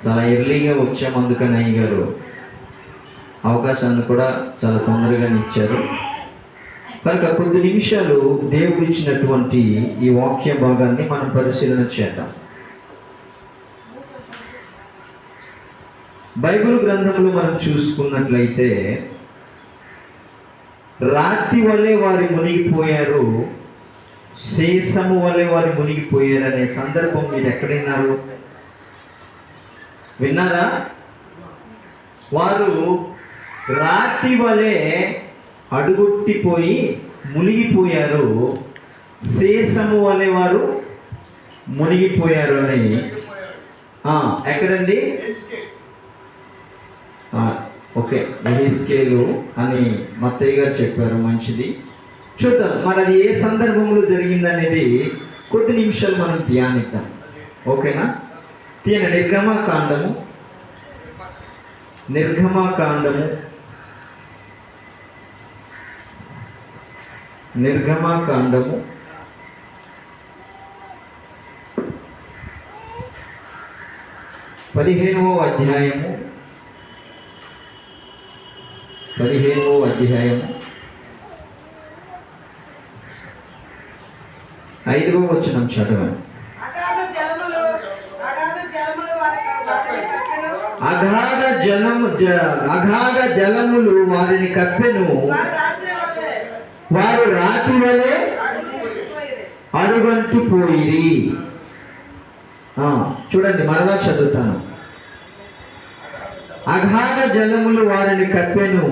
చాలా ఎర్లీగా వచ్చాము, అందుకని అయ్య గారు అవకాశాన్ని కూడా చాలా తొందరగానే ఇచ్చారు. కనుక కొద్ది నిమిషాలు దేవుడు ఇచ్చినటువంటి ఈ వాక్య భాగాన్ని మనం పరిశీలన చేద్దాం. బైబిల్ గ్రంథంలో మనం చూసుకున్నట్లయితే రాతి వలె వారు మునిగిపోయారు, శేషము వలె వారు మునిగిపోయారు అనే సందర్భం మీరు ఎక్కడైనారు? విన్నారా? వారు రాతి వలె అడుగొట్టిపోయి మునిగిపోయారు, శేషము వలె వారు మునిగిపోయారు అని ఎక్కడండి? ఓకే, ఎహెజ్కేలు అని మత్తయ్య గారు చెప్పారు. మంచిది, చూద్దాం మరి అది ఏ సందర్భంలో జరిగిందనేది కొద్ది నిమిషాలు మనం ధ్యానిద్దాం. ఓకేనా? తీయన నిర్గమాకాండము 15వ అధ్యాయము 5వ వచనం చదవండి. అగాధ జలములు వారిని కప్పెను, వారు రాతి వలె అడుగంటిపోయిరి. చూడండి, మరలా చదువుతాను. అగాధ జలములు వారిని కప్పెను,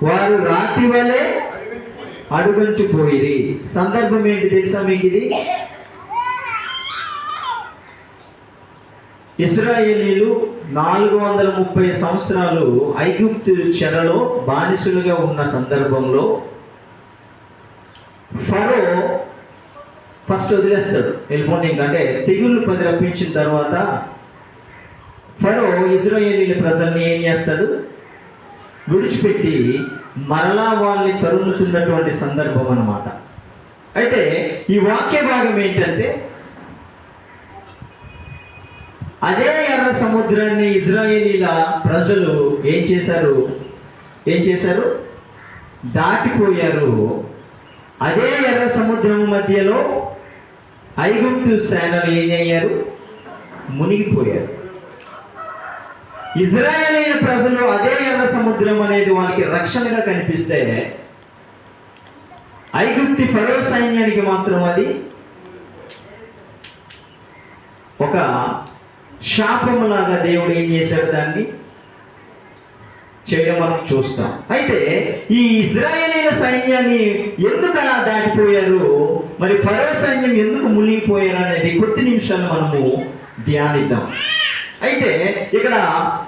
వారు రాతి వలె అడుగంటిపోయిరి. సందర్భం ఏంటి తెలుసా మీకు? ఇది ఇశ్రాయేలీలు 430 సంవత్సరాలు ఐగుప్తు చెరలో బానిసలుగా ఉన్న సందర్భంలో ఫరో ఫస్ట్ వదిలేస్తాడు, వెళ్ళిపోండి. అంటే తెగుళ్ళు 10 రప్పించిన తర్వాత ఫరో ఇశ్రాయేలీల ప్రజల్ని ఏం చేస్తాడు? విడిచిపెట్టి మరలా వాళ్ళని తరుముతున్నటువంటి సందర్భం అన్నమాట. అయితే ఈ వాక్య భాగం ఏంటంటే, అదే ఎర్ర సముద్రాన్ని ఇశ్రాయేలీల ప్రజలు ఏం చేశారు? దాటిపోయారు. అదే ఎర్ర సముద్రం మధ్యలో ఐగుప్తు సేనలు ఏం అయ్యారు? మునిగిపోయారు. ఇశ్రాయేలీల ప్రజలు అదే ఎర్ర సముద్రం అనేది వాళ్ళకి రక్షణగా కనిపిస్తే, ఐగుప్తి ఫరో సైన్యానికి మాత్రం అది ఒక శాపములాగా దేవుడు ఏం చేశాడు? దాన్ని చేయడం మనం చూస్తాం. అయితే ఈ ఇశ్రాయేలీల సైన్యాన్ని ఎందుకు అలా దాటిపోయారు, మరి ఫరో సైన్యం ఎందుకు మునిగిపోయారు అనేది కొద్ది నిమిషాలు మనము ధ్యానిద్దాం. అయితే ఇక్కడ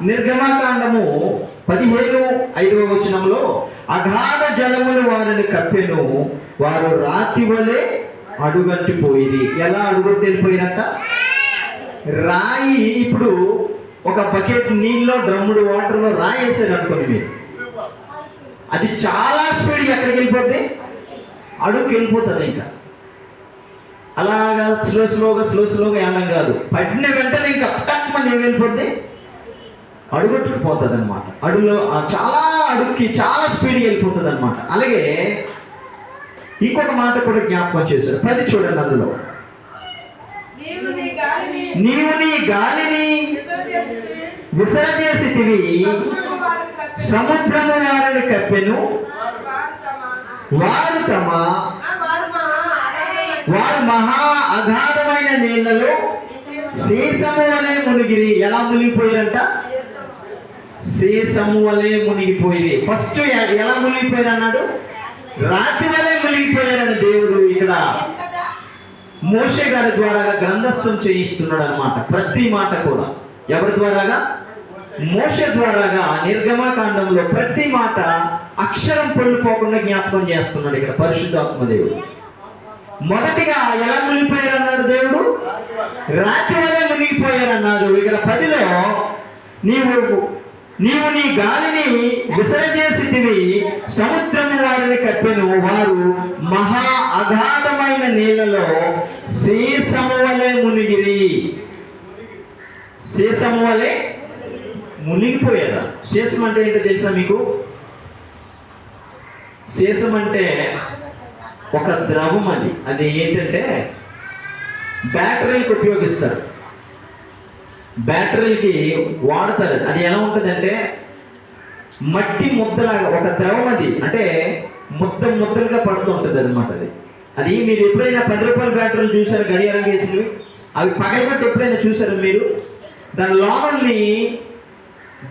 నిర్గమాకాండము 15:5వ వచనంలో అగాధ జలములు వారిని కప్పెను, వారు రాతి వలె అడుగంటిపోయింది. ఎలా అడుగొట్టి వెళ్ళిపోయినట్ట? రాయి, ఇప్పుడు ఒక బకెట్ నీళ్ళలో డ్రమ్ముడు వాటర్లో రాయి వేసారు అనుకోండి మీరు, అది చాలా స్పీడ్ ఎక్కడికి వెళ్ళిపోద్ది? అడుగుకి వెళ్ళిపోతుంది. ఇంకా అలాగా స్లోగా ఏమన్నా కాదు, పడిన వెంటనే ఇంకా టక్మని ఏం వెళ్ళిపోద్ది? అడుగొట్టుకుపోతుంది అనమాట. అడుగులో అడుగుకి చాలా స్పీడ్గా వెళ్ళిపోతుంది అనమాట. అలాగే ఇంకొక మాట కూడా జ్ఞాపకం చేశారు. 10 చూడండి, అందులో నీవు నీ గాలిని విసరజేసితివి, సముద్రము వారిని కప్పెను, వారు మహా అగాధమైన నీళ్లలో శేషము వలె మునిగిరి. ఎలా మునిగిపోయారంట? శేషము వలె మునిగిపోయి. ఫస్ట్ ఎలా మునిగిపోయారు అన్నాడు? రాతి వలె మునిగిపోయారని దేవుడు ఇక్కడ మోషే గారి ద్వారా గ్రంథస్థం చేయిస్తున్నాడు అన్నమాట. ప్రతి మాట కూడా ఎవరి ద్వారాగా? మోషే ద్వారాగా. నిర్గమకాండంలో ప్రతి మాట అక్షరం పొల్లిపోకుండా జ్ఞాపకం చేస్తున్నాడు ఇక్కడ పరిశుద్ధాత్మ దేవుడు. మొదటిగా ఎలా మునిగిపోయారన్నాడు దేవుడు? రాతి వలె మునిగిపోయారన్నాడు. ఇక్కడ 10లో నీవు నీ గాలిని విసరజేసితివి, సముద్రము వారిని కప్పెను, వారు మహా అగాధమైన నీళ్లలో శేషము వలె మునిగిరి. శేషము వలె మునిగిపోయారా? శేషం అంటే ఏంటో తెలుసా మీకు? శేషం అంటే ఒక ద్రవం. అది ఏంటంటే బ్యాటరీకి ఉపయోగిస్తారు, బ్యాటరీకి వాడతారు. అది ఎలా ఉంటుందంటే మట్టి ముద్దలాగా ఒక ద్రవం. అది అంటే ముద్దలుగా పడుతూ ఉంటుంది అనమాట. అది మీరు ఎప్పుడైనా 10 రూపాయల బ్యాటరీలు చూసారు, గడియారం వేసినవి, అవి పగలబట్టి ఎప్పుడైనా చూసారు మీరు? దాని లోపల్ని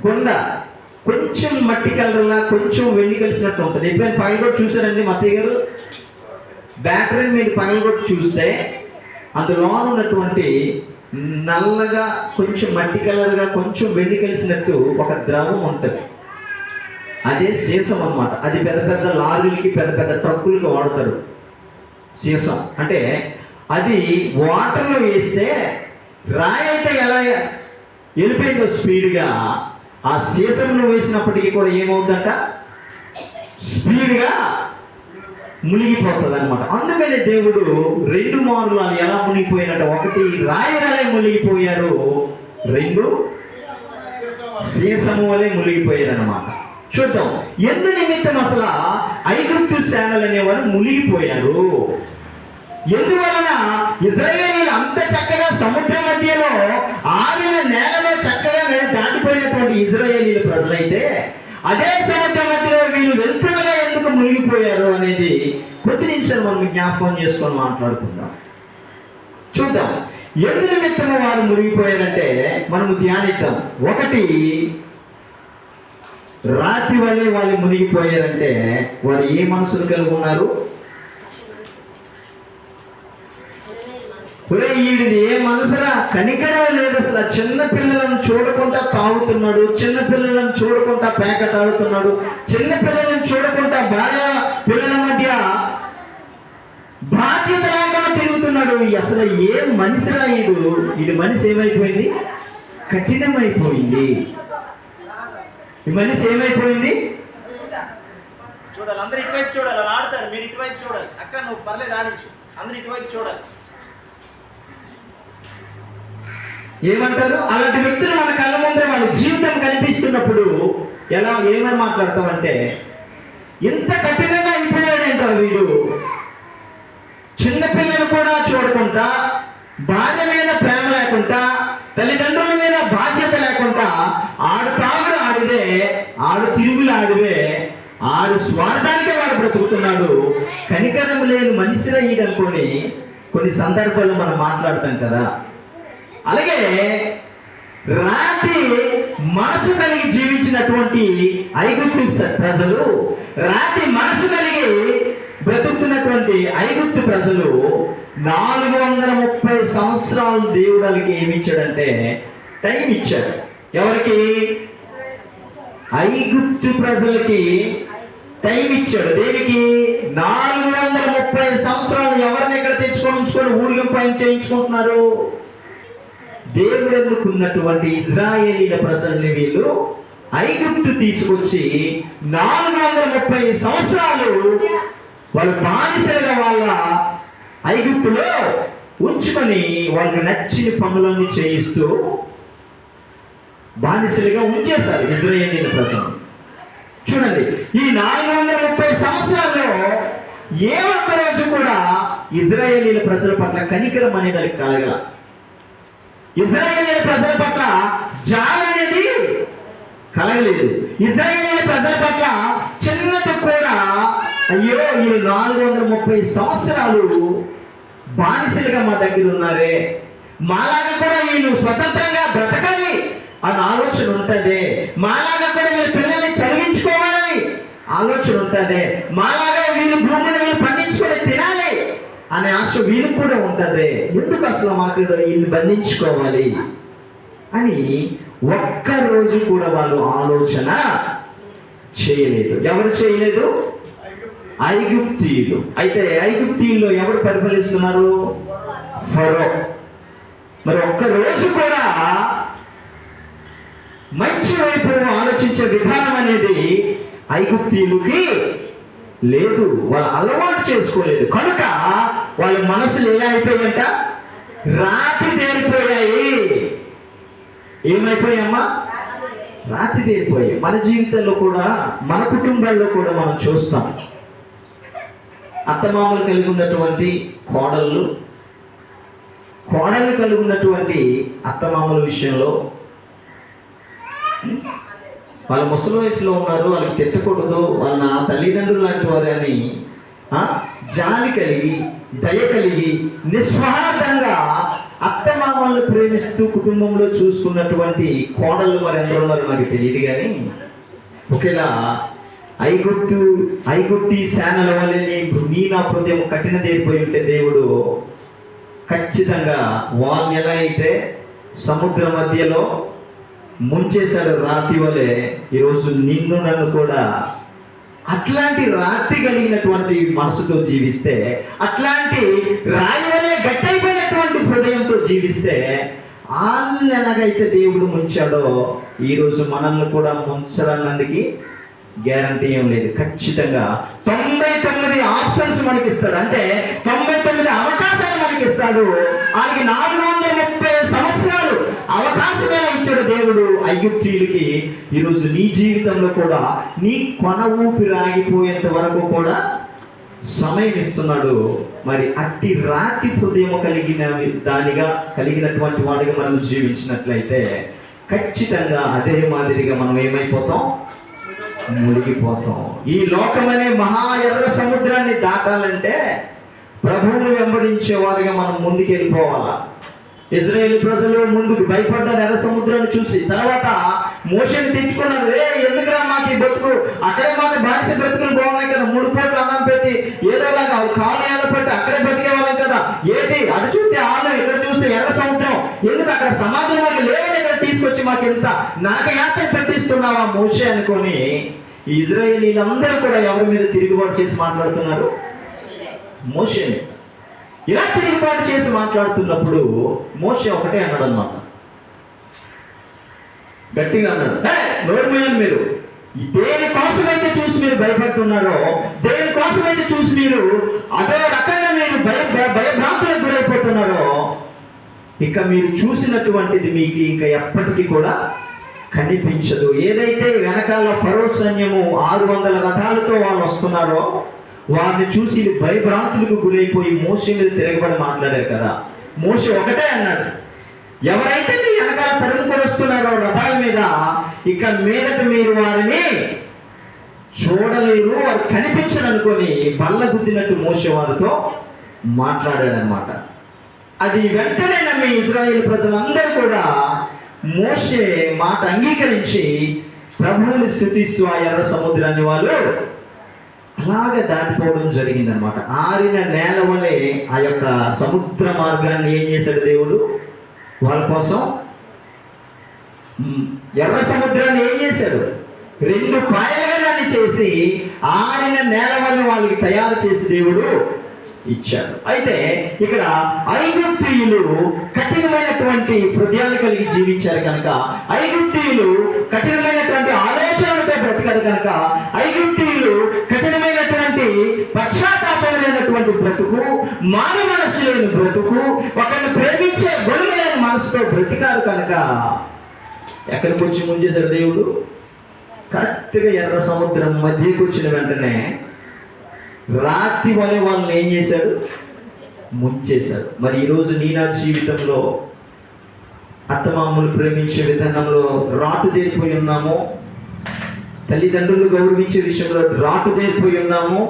కొండ కొంచెం మట్టి కలర్లా కొంచెం వెండి కలిసినట్టు ఉంటుంది. ఎప్పుడైనా పగలగొట్టి చూసారండి మత్తయ్య గారు? బ్యాటరీని మీరు పగలగొట్టి చూస్తే అందులో ఉన్నటువంటి నల్లగా కొంచెం మట్టి కలర్గా కొంచెం వెండి కలిసినట్టు ఒక ద్రవం ఉంటుంది. అదే సీసం అన్నమాట. అది పెద్ద పెద్ద లారీలకి పెద్ద పెద్ద ట్రక్కులకి వాడతారు సీసం. అంటే అది వాటర్లో వేస్తే రాయి అయితే ఎలా వెళ్ళిపోయిందో స్పీడ్గా, ఆ సీసంలో వేసినప్పటికీ కూడా ఏమవుతుందంట, స్పీడ్గా మునిగిపోతుంది అనమాట. అందుకని దేవుడు 2 మార్లు అది ఎలా మునిగిపోయినట్టు, ఒకటి రాయి వలె మునిగిపోయారు, 2 సీసము వలె మునిగిపోయారు అనమాట. చూద్దాం ఎందు నిమిత్తం అసలు ఐగుప్తు సేనలు అనేవారు మునిగిపోయారు. ఎందువలన ఇశ్రాయేలీయులు అంత చక్కగా సముద్ర మధ్యలో ఆవిన నేలలో చక్కగా దాటిపోయినటువంటి ఇశ్రాయేలీయుల ప్రజలైతే అదే సముద్ర మధ్యలో వీళ్ళు వెళ్తుండగా ఎందుకు మునిగిపోయారు అనేది కొద్ది నిమిషాలు మనం జ్ఞాపకం చేసుకొని మాట్లాడుకుందాం. చూద్దాం ఎందు నిమిత్తము వారు మునిగిపోయారంటే మనము ధ్యానిద్దాం. ఒకటి, రాతి వలె వాళ్ళు మునిగిపోయారంటే వారు ఏ మనసులు కలిగి ఉన్నారు? వీడిది ఏ మనసురా, కనికరం లేదు అసలు. చిన్న పిల్లలను చూడకుండా తాగుతున్నాడు, చిన్న పిల్లలను చూడకుండా ప్యాకెట్ ఆడుతున్నాడు, చిన్న పిల్లలను చూడకుండా భార్య పిల్లల మధ్య బాధ్యత లేకుండా తిరుగుతున్నాడు. అసలు ఏ మనిషిరా వీడి మనిషి ఏమైపోయింది? కఠినమైపోయింది. ఈ మనిషి ఏమైపోయింది? చూడాలి, అందరు ఇటువైపు చూడాలి. అలా ఆడతారు, మీరు ఇటువైపు చూడాలి. అక్క నువ్వు పర్లేదు ఆడించు, అందరు ఇటువైపు చూడాలి. ఏమంటారు? అలాంటి వ్యక్తులు మన కళ్ళ ముందే వాళ్ళ జీవితం కనిపిస్తున్నప్పుడు ఏమని మాట్లాడతామంటే, ఇంత కఠినంగా అయిపోయాడంటారు వీడు. చిన్నపిల్లలు కూడా చూడకుండా, భార్య మీద ప్రేమ లేకుండా, తల్లిదండ్రుల మీద బాధ్యత లేకుండా, ఆడు తాగుడు ఆడిదే, ఆడు తిరుగులు ఆడివే, ఆడు స్వార్థానికే వాడు బ్రతుకుతున్నాడు. కనికరం లేని మనిషిరా ఈడనుకొని కొన్ని సందర్భాల్లో మనం మాట్లాడతాం కదా. అలాగే రాతి మనసు కలిగి జీవించినటువంటి ఐగుప్తు ప్రజలు, రాతి మనసు కలిగి బ్రతుకుతున్నటువంటి ఐగుప్తు ప్రజలు 430 సంవత్సరాలు దేవుడికి ఏమిచ్చాడంటే టైం ఇచ్చాడు. ఎవరికి? ఐగుప్తు ప్రజలకి టైం ఇచ్చాడు. దేనికి? 430 సంవత్సరాలు ఎవరిని ఇక్కడ తెచ్చుకొని ఊడిగం పైన చేయించుకుంటున్నారు? దేవుడు ఎన్నుకున్నటువంటి ఇశ్రాయేలీల ప్రజల్ని వీళ్ళు ఐగుప్తు తీసుకొచ్చి 430 సంవత్సరాలు వాళ్ళు బానిసలుగా వాళ్ళ ఐగుప్తులో ఉంచుకొని వాళ్ళకి నచ్చిన పనులన్నీ చేయిస్తూ బానిసలుగా ఉంచేశారు ఇశ్రాయేలీల ప్రజలు. చూడండి, ఈ 430 సంవత్సరాల్లో ఏ ఒక్క రోజు కూడా ఇశ్రాయేలీల ప్రజల పట్ల కనికరం అనేది అది కలగల. ఇశ్రాయేలీల ప్రజల పట్ల జాలి అనేది కలగలేదు. ఇశ్రాయేలీల ప్రజల పట్ల చిన్నది కూడా, అయ్యో ఈ 430 సంవత్సరాలు బానిసలుగా మా దగ్గర ఉన్నారే, మాలాగా కూడా వీళ్ళు స్వతంత్రంగా బ్రతకాలి అని ఆలోచన ఉంటుంది, మాలాగా కూడా వీళ్ళ పిల్లల్ని చదివించుకోవాలని ఆలోచన ఉంటుంది, మాలాగా వీళ్ళు భూమిని వీళ్ళు పండించుకొని తినాలి అనే ఆశ వీళ్ళకి కూడా ఉంటుంది. ఎందుకు అసలు మాకు వీళ్ళు బంధించుకోవాలి అని ఒక్క రోజు కూడా వాళ్ళు ఆలోచన చేయలేదు. ఎవరు చేయలేదు? ఐగుప్తీయులు. అయితే ఐగుప్తీయుల్లో ఎవరు పరిపాలిస్తున్నారు? ఫరో. మరి ఒక్క రోజు కూడా మంచి వైపు ఆలోచించే విధానం అనేది ఐగుప్తీయులకి లేదు. వాళ్ళు అలవాటు చేసుకోలేదు. కనుక వాళ్ళ మనసులు ఎలా అయిపోయాయంట? రాతి తేలిపోయాయి. ఏమైపోయామ్మా? రాతి తీరిపోయాయి. మన జీవితంలో కూడా, మన కుటుంబాల్లో కూడా మనం చూస్తాం. అత్తమామలు కలిగి ఉన్నటువంటి కోడళ్ళు కలిగి ఉన్నటువంటి అత్తమామల విషయంలో వాళ్ళ ముసలి వయసులో ఉన్నారు, వాళ్ళకి తిట్టకూడదు, వాళ్ళ తల్లిదండ్రులు లాంటి వారు అని జాలి కలిగి, దయ కలిగి, నిస్వార్థంగా అత్తమామలను ప్రేమిస్తూ కుటుంబంలో చూసుకున్నటువంటి కోడళ్ళు మరి ఎందరో ఉన్నారు నాకు తెలియదు. కానీ ఒకేలా ఐగుప్తి సేనల వల్లే నీ నా హృదయం కఠినదైపోయి ఉంటే దేవుడు ఖచ్చితంగా వాళ్ళని ఎలా అయితే సముద్ర మధ్యలో ముంచేశాడు రాతి వలె, ఈరోజు నిన్ను నన్ను కూడా అట్లాంటి రాతి కలిగినటువంటి మనసుతో జీవిస్తే, అట్లాంటి రాయి వలె గట్టయిపోయినటువంటి హృదయంతో జీవిస్తే, వాళ్ళని ఎలాగైతే దేవుడు ముంచాడో ఈరోజు మనల్ని కూడా ముంచడన్నందుకు గ్యారంటీ ఏం లేదు. ఖచ్చితంగా 99 ఆప్షన్స్ మనకి ఇస్తాడు. అంటే 99 అవకాశాలు మనకి ఇస్తాడు. ఆయనకి 430 సంవత్సరాలు అవకాశమే ఇచ్చాడు దేవుడు ఐగుప్తీయులకి. ఈరోజు నీ జీవితంలో కూడా నీ కొన ఊపిరి ఆగిపోయేంత వరకు కూడా సమయం ఇస్తున్నాడు. మరి అట్టి రాతి హృదయం కలిగినటువంటి వాడిగా మనం జీవించినట్లయితే ఖచ్చితంగా అదే మాదిరిగా మనం ఏమైపోతాం? మునిగిపోతాం. ఈ లోకమనే మహా ఎర్ర సముద్రాన్ని దాటాలంటే ప్రభువును వెంబడించే వారిగా మనం ముందుకు వెళ్ళిపోవాలా. ఇజ్రాయేల్ ప్రజలు ముందుకు భయపడ్డారు ఎర్ర సముద్రాన్ని చూసి. తర్వాత మోషేని తిట్టుకున్నారు, ఎందుకురా మాకు ఈ బతుకు, అక్కడే మాకు బానిస బ్రతుకులు బాగున్నాయి కదా, 3 పూటలు అన్నం పెట్టి ఏదోలాగా కాలు ఏళ్ళ పెట్టి అక్కడే బతికే వాళ్ళం కదా, ఏంటి అటు చూస్తే ఆలు, ఇక్కడ చూస్తే ఎర్ర సముద్రం, ఎందుకు అక్కడ సమాజం మాకు లేవని ఇక్కడ తీసుకొచ్చి మాకు ఎంత నరకయాత్ర పెట్టిస్తున్నావా మోషే అనుకొని ఈ ఇజ్రాయేలీలందరూ కూడా ఎవరి మీద తిరుగుబాటు చేసి మాట్లాడుతున్నారు? మోషేని. ఇలా తిరుగుబాటు చేసి మాట్లాడుతున్నప్పుడు మోషే ఒకటే అన్నాడు అన్నమాట, గట్టిగా అన్నాడు, నోర్మయ్యాను, మీరు దేనికోసమైతే చూసి మీరు భయపడుతున్నారో, దేనికోసమైతే చూసి మీరు అదే రకంగా మీరు భయభ్రాంతులకు గురైపోతున్నారో, ఇక మీరు చూసినటువంటిది మీకు ఇంకా ఎప్పటికీ కూడా కనిపించదు. ఏదైతే వెనకాల ఫరో సైన్యము 600 రథాలతో వాళ్ళు వస్తున్నారో వారిని చూసి భయభ్రాంతులకు గురైపోయి మోషే మీద తిరగబడి మాట్లాడారు కదా. మోషే ఒకటే అన్నాడు, ఎవరైతే మీ వెనకాల తరుముకొని వస్తున్నారో రథాల మీద, ఇక మీదట మీరు వారిని చూడలేరు, వారు కనిపించరు అనుకొని బల్ల గుద్దినట్టు మోషే వారితో మాట్లాడాడనమాట. అది వెంటనే నమ్మి ఇజ్రాయేల్ ప్రజలందరూ కూడా మోషే మాట అంగీకరించి ప్రభువుని స్తుతిస్తూ ఆ ఎర్ర సముద్రాన్ని వాళ్ళు అలాగే దాటిపోవడం జరిగిందనమాట. ఆరిన నేల వలె ఆ యొక్క సముద్ర మార్గాన్ని ఏం చేశాడు దేవుడు వాళ్ళ కోసం? ఎర్ర సముద్రాన్ని ఏం చేశాడు? 2 పాయలుగా దాన్ని చేసి ఆరిన నేల వలె వాళ్ళకి తయారు చేసి దేవుడు ఇచ్చాడు. అయితే ఇక్కడ ఐగుప్తీయులు కఠినమైనటువంటి హృదయాలు కలిగి జీవించారు కనుక, ఐగుప్తీయులు కఠినమైనటువంటి ఆలోచనలతో బ్రతికారు కనుక, ఐగుప్తీయులు కఠినమైనటువంటి పశ్చాత్తాపం లేనటువంటి బ్రతుకు, మారు మనస్సు లేని బ్రతుకు, ఒకరిని ప్రేమించే గుణము లేని మనసుతో బ్రతికారు కనుక ఎక్కడికి వచ్చి ముంచేశాడు దేవుడు? కరెక్ట్గా ఎర్ర సముద్రం మధ్యకి వచ్చిన వెంటనే రాతి వలె వాళ్ళని ఏం చేశాడు? ముంచేశాడు. మరి ఈరోజు నీ నా జీవితంలో అత్తమామలు ప్రేమించే విధానంలో రాటుదేరిపోయి ఉన్నాము, తల్లిదండ్రులు గౌరవించే విషయంలో రాటుదేరిపోయి ఉన్నాము,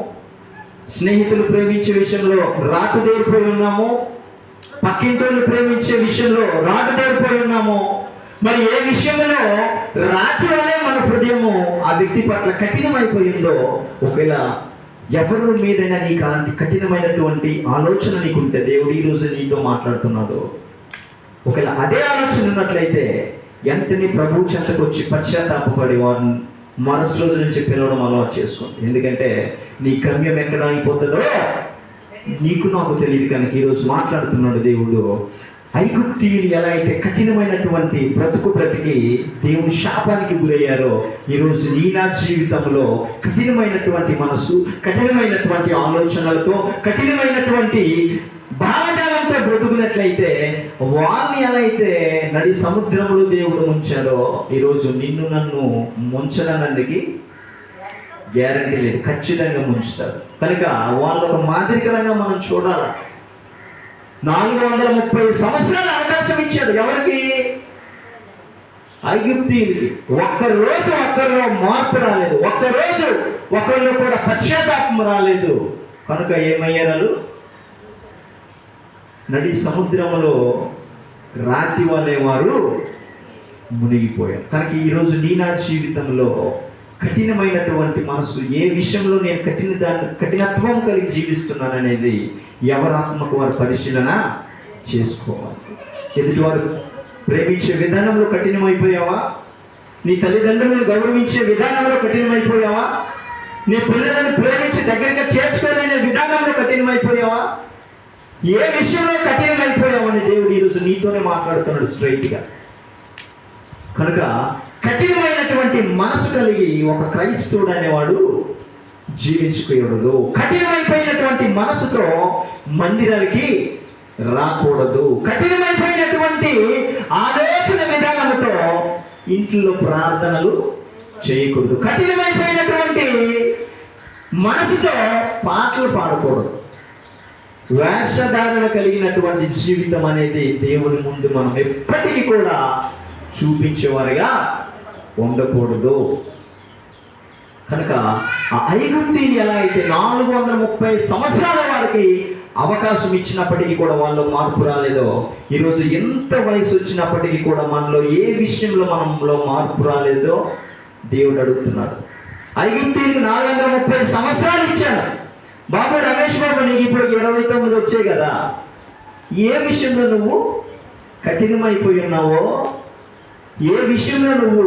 స్నేహితులు ప్రేమించే విషయంలో రాటుదేరిపోయి ఉన్నాము, పక్కింటోళ్ళు ప్రేమించే విషయంలో రాటుదేరిపోయి ఉన్నాము. మరి ఏ విషయంలో రాతి వలె మన హృదయము ఆ వ్యక్తి పట్ల కఠినమైపోయిందో, ఒకవేళ ఎవరి మీదైనా నీకు అలాంటి కఠినమైనటువంటి ఆలోచన నీకుంటే దేవుడు ఈరోజు నీతో మాట్లాడుతున్నాడు. ఒకవేళ అదే ఆలోచన ఉన్నట్లయితే వెంటనే ప్రభు చెంతకు వచ్చి పశ్చాత్తాపడి వారిని మరుసటి రోజు నుంచి పిలవడం అలవాటు చేసుకోండి. ఎందుకంటే నీ గమ్యం ఎక్కడ అయిపోతుందో నీకు నాకు తెలియదు కనుక ఈరోజు మాట్లాడుతున్నాడు దేవుడు. ఐగుప్తీయులు ఎలా అయితే కఠినమైనటువంటి బ్రతికి దేవుని శాపానికి గురయ్యారో, ఈరోజు నీ నా జీవితంలో కఠినమైనటువంటి మనసు, కఠినమైనటువంటి ఆలోచనలతో, కఠినమైనటువంటి భావజాలంతో బ్రతుకున్నట్లయితే వాళ్ళని ఎలా అయితే నడి సముద్రంలో దేవుడు ముంచాడో ఈరోజు నిన్ను నన్ను ముంచడానికి గ్యారంటీ లేదు, ఖచ్చితంగా ముంచుతారు. కనుక వాళ్ళు ఒక మాదిరికరంగా మనం చూడాలి. 430 సంవత్సరాల అవకాశం ఇచ్చాడు ఎవరికి? ఐగుప్తీయులకి. ఒక్కరోజు ఒక్కరిలో మార్పు రాలేదు, ఒక్కరోజు ఒకరిలో కూడా పశ్చాత్తాపం రాలేదు. కనుక ఏమయ్యారు? నడి సముద్రంలో రాతి వాళ్ళే వారు మునిగిపోయారు. కనుక ఈరోజు నీ నా జీవితంలో కఠినమైనటువంటి మనసు, ఏ విషయంలో నేను కఠినత్వం కలిగి జీవిస్తున్నాను అనేది ఎవరి ఆత్మకు వారు పరిశీలన చేసుకోవాలి. ఎదుటివారు ప్రేమించే విధానంలో కఠినమైపోయావా? నీ తల్లిదండ్రులను గౌరవించే విధానంలో కఠినమైపోయావా? నీ పిల్లలను ప్రేమించి దగ్గరగా చేర్చుకోలేని విధానంలో కఠినమైపోయావా? ఏ విషయంలో కఠినమైపోయావని దేవుడు ఈరోజు నీతోనే మాట్లాడుతున్నాడు స్ట్రైట్గా. కనుక కఠినమైనటువంటి మనసు కలిగి ఒక క్రైస్తవుడు అనేవాడు జీవించకూడదు. కఠినమైపోయినటువంటి మనసుతో మందిరానికి రాకూడదు. కఠినమైపోయినటువంటి ఆలోచన విధానంతో ఇంట్లో ప్రార్థనలు చేయకూడదు. కఠినమైపోయినటువంటి మనసుతో పాటలు పాడకూడదు. వేషధారణ కలిగినటువంటి జీవితం అనేది దేవుని ముందు మనం ఎప్పటికీ కూడా చూపించేవారుగా ఉండకూడదు. కనుక ఆ ఐగుప్తీని ఎలా అయితే 430 సంవత్సరాల వారికి అవకాశం ఇచ్చినప్పటికీ కూడా వాళ్ళు మార్పు రాలేదో, ఈరోజు ఎంత వయసు వచ్చినప్పటికీ కూడా మనలో ఏ విషయంలో మనలో మార్పు రాలేదో దేవుడు అడుగుతున్నాడు. ఐగుప్తీనికి 430 సంవత్సరాలు ఇచ్చాను. బాబు రమేష్ బాబు, నీకు ఇప్పుడు 29 వచ్చాయి కదా, ఏ విషయంలో నువ్వు కఠినమైపోయి ఉన్నావో, ఏ విషయంలో నువ్వు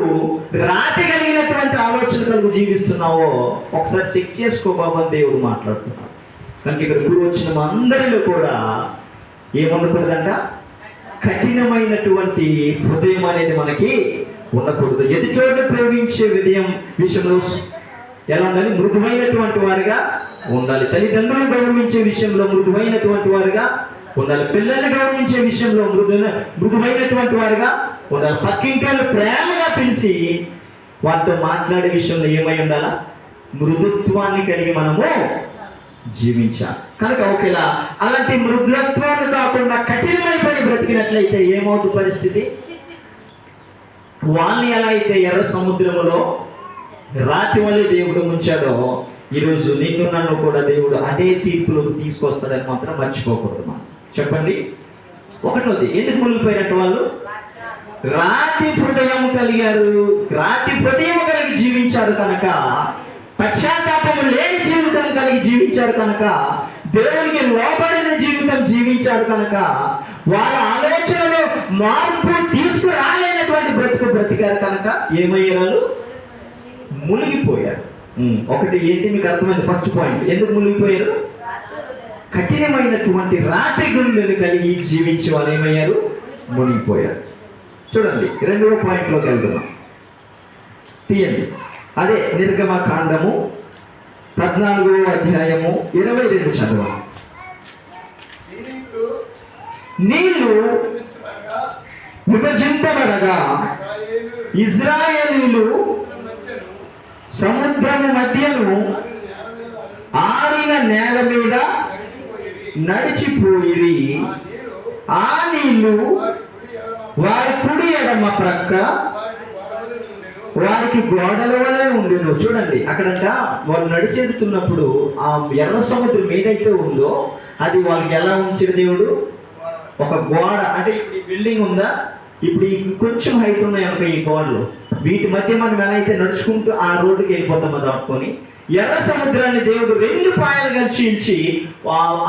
రాతి కలిగినటువంటి ఆలోచన కలిగి జీవిస్తున్నావో ఒకసారి చెక్ చేసుకో బాబు అని దేవుడు మాట్లాడుతున్నాడు. కనుక ఇక్కడ గురి వచ్చిన అందరిలో కూడా ఏముండకూడదంట? కఠినమైనటువంటి హృదయం అనేది మనకి ఉండకూడదు. ఎదుటోడిని ప్రేమించే విషయంలో ఎలా ఉండాలి? మృదువైనటువంటి వారిగా ఉండాలి. తల్లిదండ్రులను గౌరవించే విషయంలో మృదువైనటువంటి వారిగా ఉండాలి. పిల్లల్ని గౌరవించే విషయంలో మృదువైనటువంటి వారిగా ఉండాలి. పక్కింటి వాళ్ళు ప్రేమగా పిలిచి వారితో మాట్లాడే విషయంలో ఏమై ఉండాలా? మృదుత్వాన్ని కలిగి మనము జీవించాలి. కనుక ఒకేలా అలాంటి మృదుత్వాన్ని కాకుండా కఠినమైపోయి బ్రతికినట్లయితే ఏమవుతుంది పరిస్థితి? వాళ్ళని ఎలా అయితే ఎర్ర సముద్రములో రాతి వల్లే దేవుడు ముంచాడో, ఈరోజు నిన్ను నన్ను కూడా దేవుడు అదే తీర్పులోకి తీసుకొస్తాడని మాత్రం మర్చిపోకూడదు. మనం చెప్పండి. ఒకటోది, ఎందుకు మునిగిపోయినట్టు వాళ్ళు? రాతి హృదయం కలిగారు. రాతి హృదయం కలిగి జీవించారు కనుక, పశ్చాత్తాపం లేని జీవితం కలిగి జీవించారు కనుక, దేవునికి లోబడిన జీవితం జీవించారు కనుక, వాళ్ళ ఆలోచనలో మార్పు తీసుకురాలేనటువంటి బ్రతికారు కనుక ఏమయ్యారు? మునిగిపోయారు. ఒకటి ఏంటి మీకు అర్థమైంది? ఫస్ట్ పాయింట్, ఎందుకు మునిగిపోయారు? కఠినమైనటువంటి రాతి గుండెలు కలిగి జీవించే వాళ్ళు ఏమయ్యారు? మునిగిపోయారు. చూడండి, రెండవ పాయింట్లోకి వెళ్తున్నాం. తీయండి. అదే నిర్గమకాండము 14వ అధ్యాయము 22 చదవండి. నీళ్లు విభజింపబడగా ఇశ్రాయేలీయులు సముద్రము మధ్యను ఆరిన నేల మీద నడిచిపోయిరి. ఆ నీళ్లు వారి కుడి ఎడమ ప్రక్క వారికి గోడల వలె ఉండేను. చూడండి, అక్కడంట వాళ్ళు నడిచెడుతున్నప్పుడు ఆ ఎర్ర సముద్రం ఏదైతే ఉందో అది వాళ్ళకి ఎలా ఉంచాడు దేవుడు? ఒక గోడ. అంటే ఇప్పుడు ఈ బిల్డింగ్ ఉందా, ఇప్పుడు ఈ కొంచెం హైట్ ఉన్నాయి అనుకో ఈ గోడలు, వీటి మధ్య మనం ఎలా అయితే నడుచుకుంటూ ఆ రోడ్డుకి వెళ్ళిపోతామో దాటుకొని, ఎర్ర సముద్రాన్ని దేవుడు 2 పాయలు కలిసి ఇచ్చి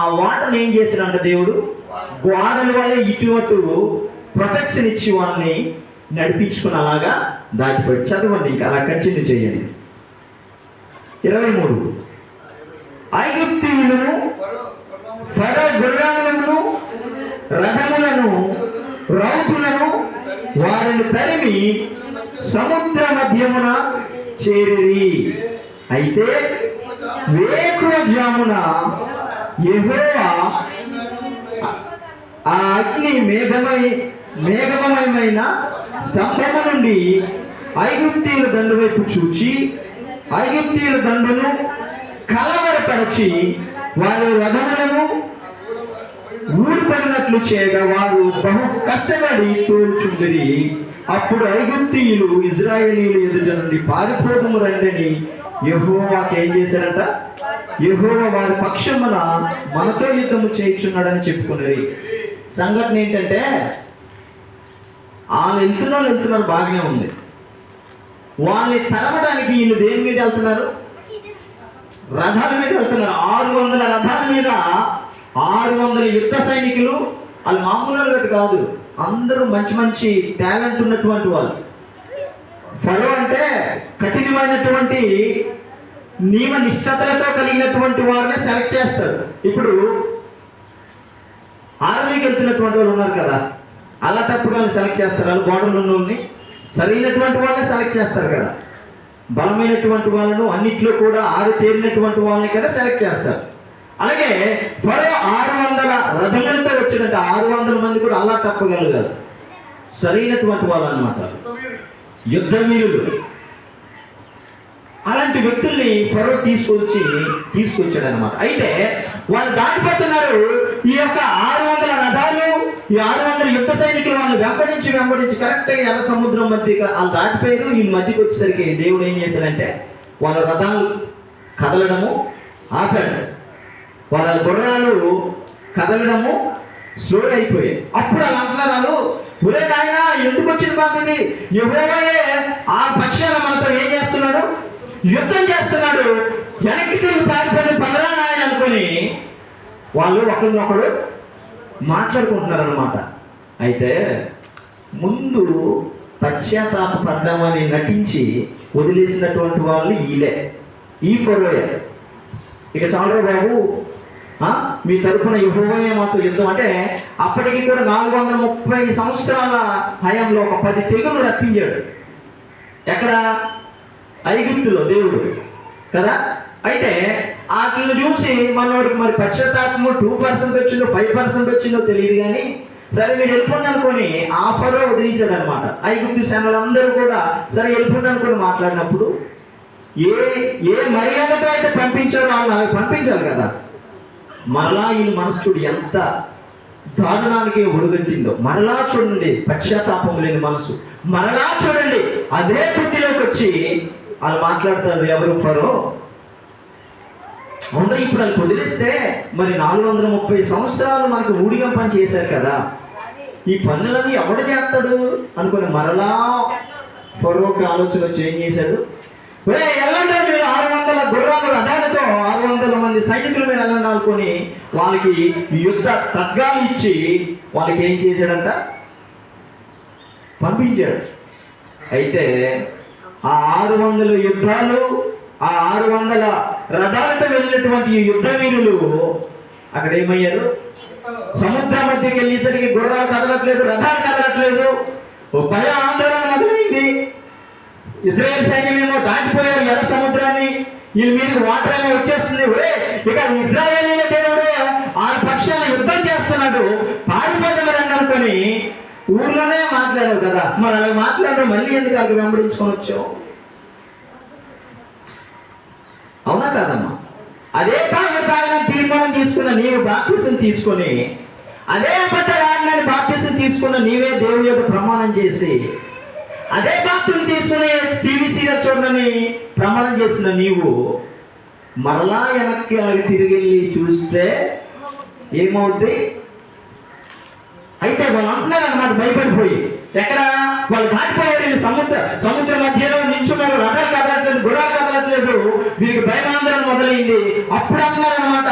ఆ వాటర్ని ఏం చేశాడంట దేవుడు? గోడల వల్ల ఇటువంటి ప్రొటెక్షన్ ఇచ్చి వాళ్ళని నడిపించుకుని అలాగా దాటిపోయి. చదవండి, ఇంకా అలా కంటిన్యూ చేయండి. 23 ఐగుప్తీయులను ఫరో గుర్రములను రథములను రౌతులను వారిని తరిమి సముద్ర మధ్యమున చేరిరి. అయితే వేకువజామున యెహోవా ఆ అగ్ని మేఘమయమైన స్తంభము నుండి ఐగుప్తీయుల దండు వైపు చూచి ఐగుప్తీయుల దండును కలవరపరచి వారి రథములను ఊడిపడినట్లు చేయగా వారు బహు కష్టపడి తోల్చుండిరి. అప్పుడు ఐగుప్తీయులు ఇజ్రాయేలీయుల ఎదుట నుండి పారిపోదుము రండని యెహోవాకు ఏం చేశారంట? యెహోవా వారి పక్షమున మనతో యుద్ధము చేయుచున్నాడని చెప్పుకున్నది. సంఘటన ఏంటంటే, వాళ్ళు వెళ్తున్నారు బాగానే ఉంది. వాళ్ళని తరమడానికి వీళ్ళు దేని మీద వెళ్తున్నారు? రథాల మీద వెళ్తున్నారు. 600 రథాల మీద 600 యుద్ధ సైనికులు. వాళ్ళు మామూలు కాదు, అందరూ మంచి టాలెంట్ ఉన్నటువంటి వాళ్ళు. ఫరో అంటే కఠినమైనటువంటి నియమ నిష్ఠతలతో కలిగినటువంటి వారిని సెలెక్ట్ చేస్తాడు. ఇప్పుడు ఆర్మీకి వెళ్తున్నటువంటి వాళ్ళు ఉన్నారు కదా, అలా తప్పుగా సెలెక్ట్ చేస్తారు. వాళ్ళు బోర్డర్లో ఉన్నోళ్ళని, సరైనటువంటి వాళ్ళని సెలెక్ట్ చేస్తారు కదా. బలమైనటువంటి వాళ్ళను, అన్నిట్లో కూడా ఆరితేరినటువంటి వాళ్ళని కదా సెలెక్ట్ చేస్తారు. అలాగే ఫరో 600 రథములతో వచ్చినట్టు 600 మంది కూడా అలా తప్పగలగారు. సరైనటువంటి వాళ్ళు అన్నమాట, యుద్ధ వీరులు. అలాంటి వ్యక్తుల్ని ఫరో తీసుకొచ్చాడు అనమాట. అయితే వాళ్ళు దాటిపోతున్నారు. ఈ యొక్క 600 రథాలు, ఈ 600 యుద్ధ సైనికులు వాళ్ళు వెంబడించి కరెక్ట్గా ఎర్ర సముద్రం మధ్య వాళ్ళు దాటిపోయారు. ఈ మధ్యకి వచ్చేసరికి దేవుడు ఏం చేశాడంటే వాళ్ళ రథాలు కదలడము ఆపాడు, వాళ్ళ గుర్రాలు కదలడము స్లో అయిపోయాయి. అప్పుడు వాళ్ళు అంటున్నారు, ఒరే నాయన ఎందుకు వచ్చిన బాధ్యత? యెహోవాయే ఆ పక్షాన మనతో ఏం చేస్తున్నాడు? యుద్ధం చేస్తున్నాడు. వెనక్కి తిరిగి పారిపోయి పదరా నాయన అనుకుని వాళ్ళు ఒకరినొకరు మాట్లాడుకుంటున్నారు అనమాట. అయితే ముందు పశ్చాత్తాప పడ్డామని నటించి వదిలేసినటువంటి వాళ్ళు ఈ ఫరోయే. ఇక చాలరా బాబు, మీ తరఫున యెహోవాయే మాతో యుద్ధం అంటే, అప్పటికి కూడా 430 సంవత్సరాల హయాంలో ఒక 10 తెగులు రప్పించాడు. ఎక్కడ? ఐగుప్తులో దేవుడు కదా. అయితే వాటిని చూసి మనోడికి మరి పశ్చాత్తాపము 2% వచ్చిందో 5% వచ్చిందో తెలియదు, కానీ సరే మీరు వెళ్ళిపోండి అనుకొని ఆ ఫరో వదిలేశాడు అనమాట. ఐగుప్తు సేనలందరూ కూడా సరే వెళ్ళిపోండి అనుకొని మాట్లాడినప్పుడు ఏ మర్యాదతో అయితే పంపించాడో వాళ్ళు పంపించాలి కదా. మరలా ఈ మనస్సుడు ఎంత దారుణానికి ఒడుగట్టిందో. మరలా చూడండి, పశ్చాత్తాపం లేని మనసు. మరలా చూడండి, అదే బుద్ధిలోకి వచ్చి వాళ్ళు మాట్లాడతారు. ఎవరు? ఫరో. అవును, ఇప్పుడు వాళ్ళు వదిలిస్తే మరి 430 సంవత్సరాలు మనకు ఊడిగం పని చేశారు కదా, ఈ పనులన్నీ ఎవడు చేస్తాడు అనుకుని మరలా ఫరోకి ఆలోచన వచ్చి ఏం చేశాడు? వెళ్ళండి మీరు 600 గుర్రాలు రథాలతో 600 మంది సైనికుల మీద వెళ్ళండి అనుకొని వాళ్ళకి యుద్ధ ఖడ్గాలు ఇచ్చి వాళ్ళకి ఏం చేశాడంట? పంపించాడు. అయితే ఆ 600 యుద్ధాలు, ఆ 600 రథాలతో వెళ్ళినటువంటి ఈ యుద్ధ వీరులు అక్కడ ఏమయ్యారు? సముద్రం మధ్యకి వెళ్ళేసరికి గుర్రాలు కదలట్లేదు, రథాలు కదలట్లేదు. భయ ఆందోళన మొదలైంది. ఇజ్రాయెల్ సైన్యం ఏమో దాటిపోయారు ఎర్ర సముద్రాన్ని, వీళ్ళ మీద వాటర్ ఏమో వచ్చేస్తుంది. ఇక ఇజ్రాయేలీల దేవుడే ఆ పక్షాన యుద్ధం చేస్తున్నాడు, పారిపోతామని అనుకొని ఊర్లోనే మాట్లాడావు కదా, మరి అలా మాట్లాడడం మళ్ళీ ఎందుకు అక్కడ వెంబడించుకొని వచ్చావు? అవునా కాదమ్మా? అదే తాగిన తీర్మానం తీసుకున్న నీవు బాప్తిసం తీసుకొని, అదే అబద్ధాలని బాప్తిసం తీసుకున్న నీవే దేవుని యొక్క ప్రమాణం చేసి, అదే బాప్తిసం తీసుకుని టీవీ సీరియల్ చూడని ప్రమాణం చేసిన నీవు మరలా వెనక్కి అలాగే తిరిగి చూస్తే ఏమవుద్ది? అయితే వాళ్ళు అంటున్నారు అన్నమాట భయపడిపోయి. ఎక్కడ? వాళ్ళు దాటిపోయారు. సముద్ర మధ్యలో నిల్చున్నారు, రథాలు కదలట్లేదు, గుర్రాలు కదలట్లేదు. వీరికి భయమాందోళన మొదలైంది. అప్పుడు అంటున్నారు అనమాట,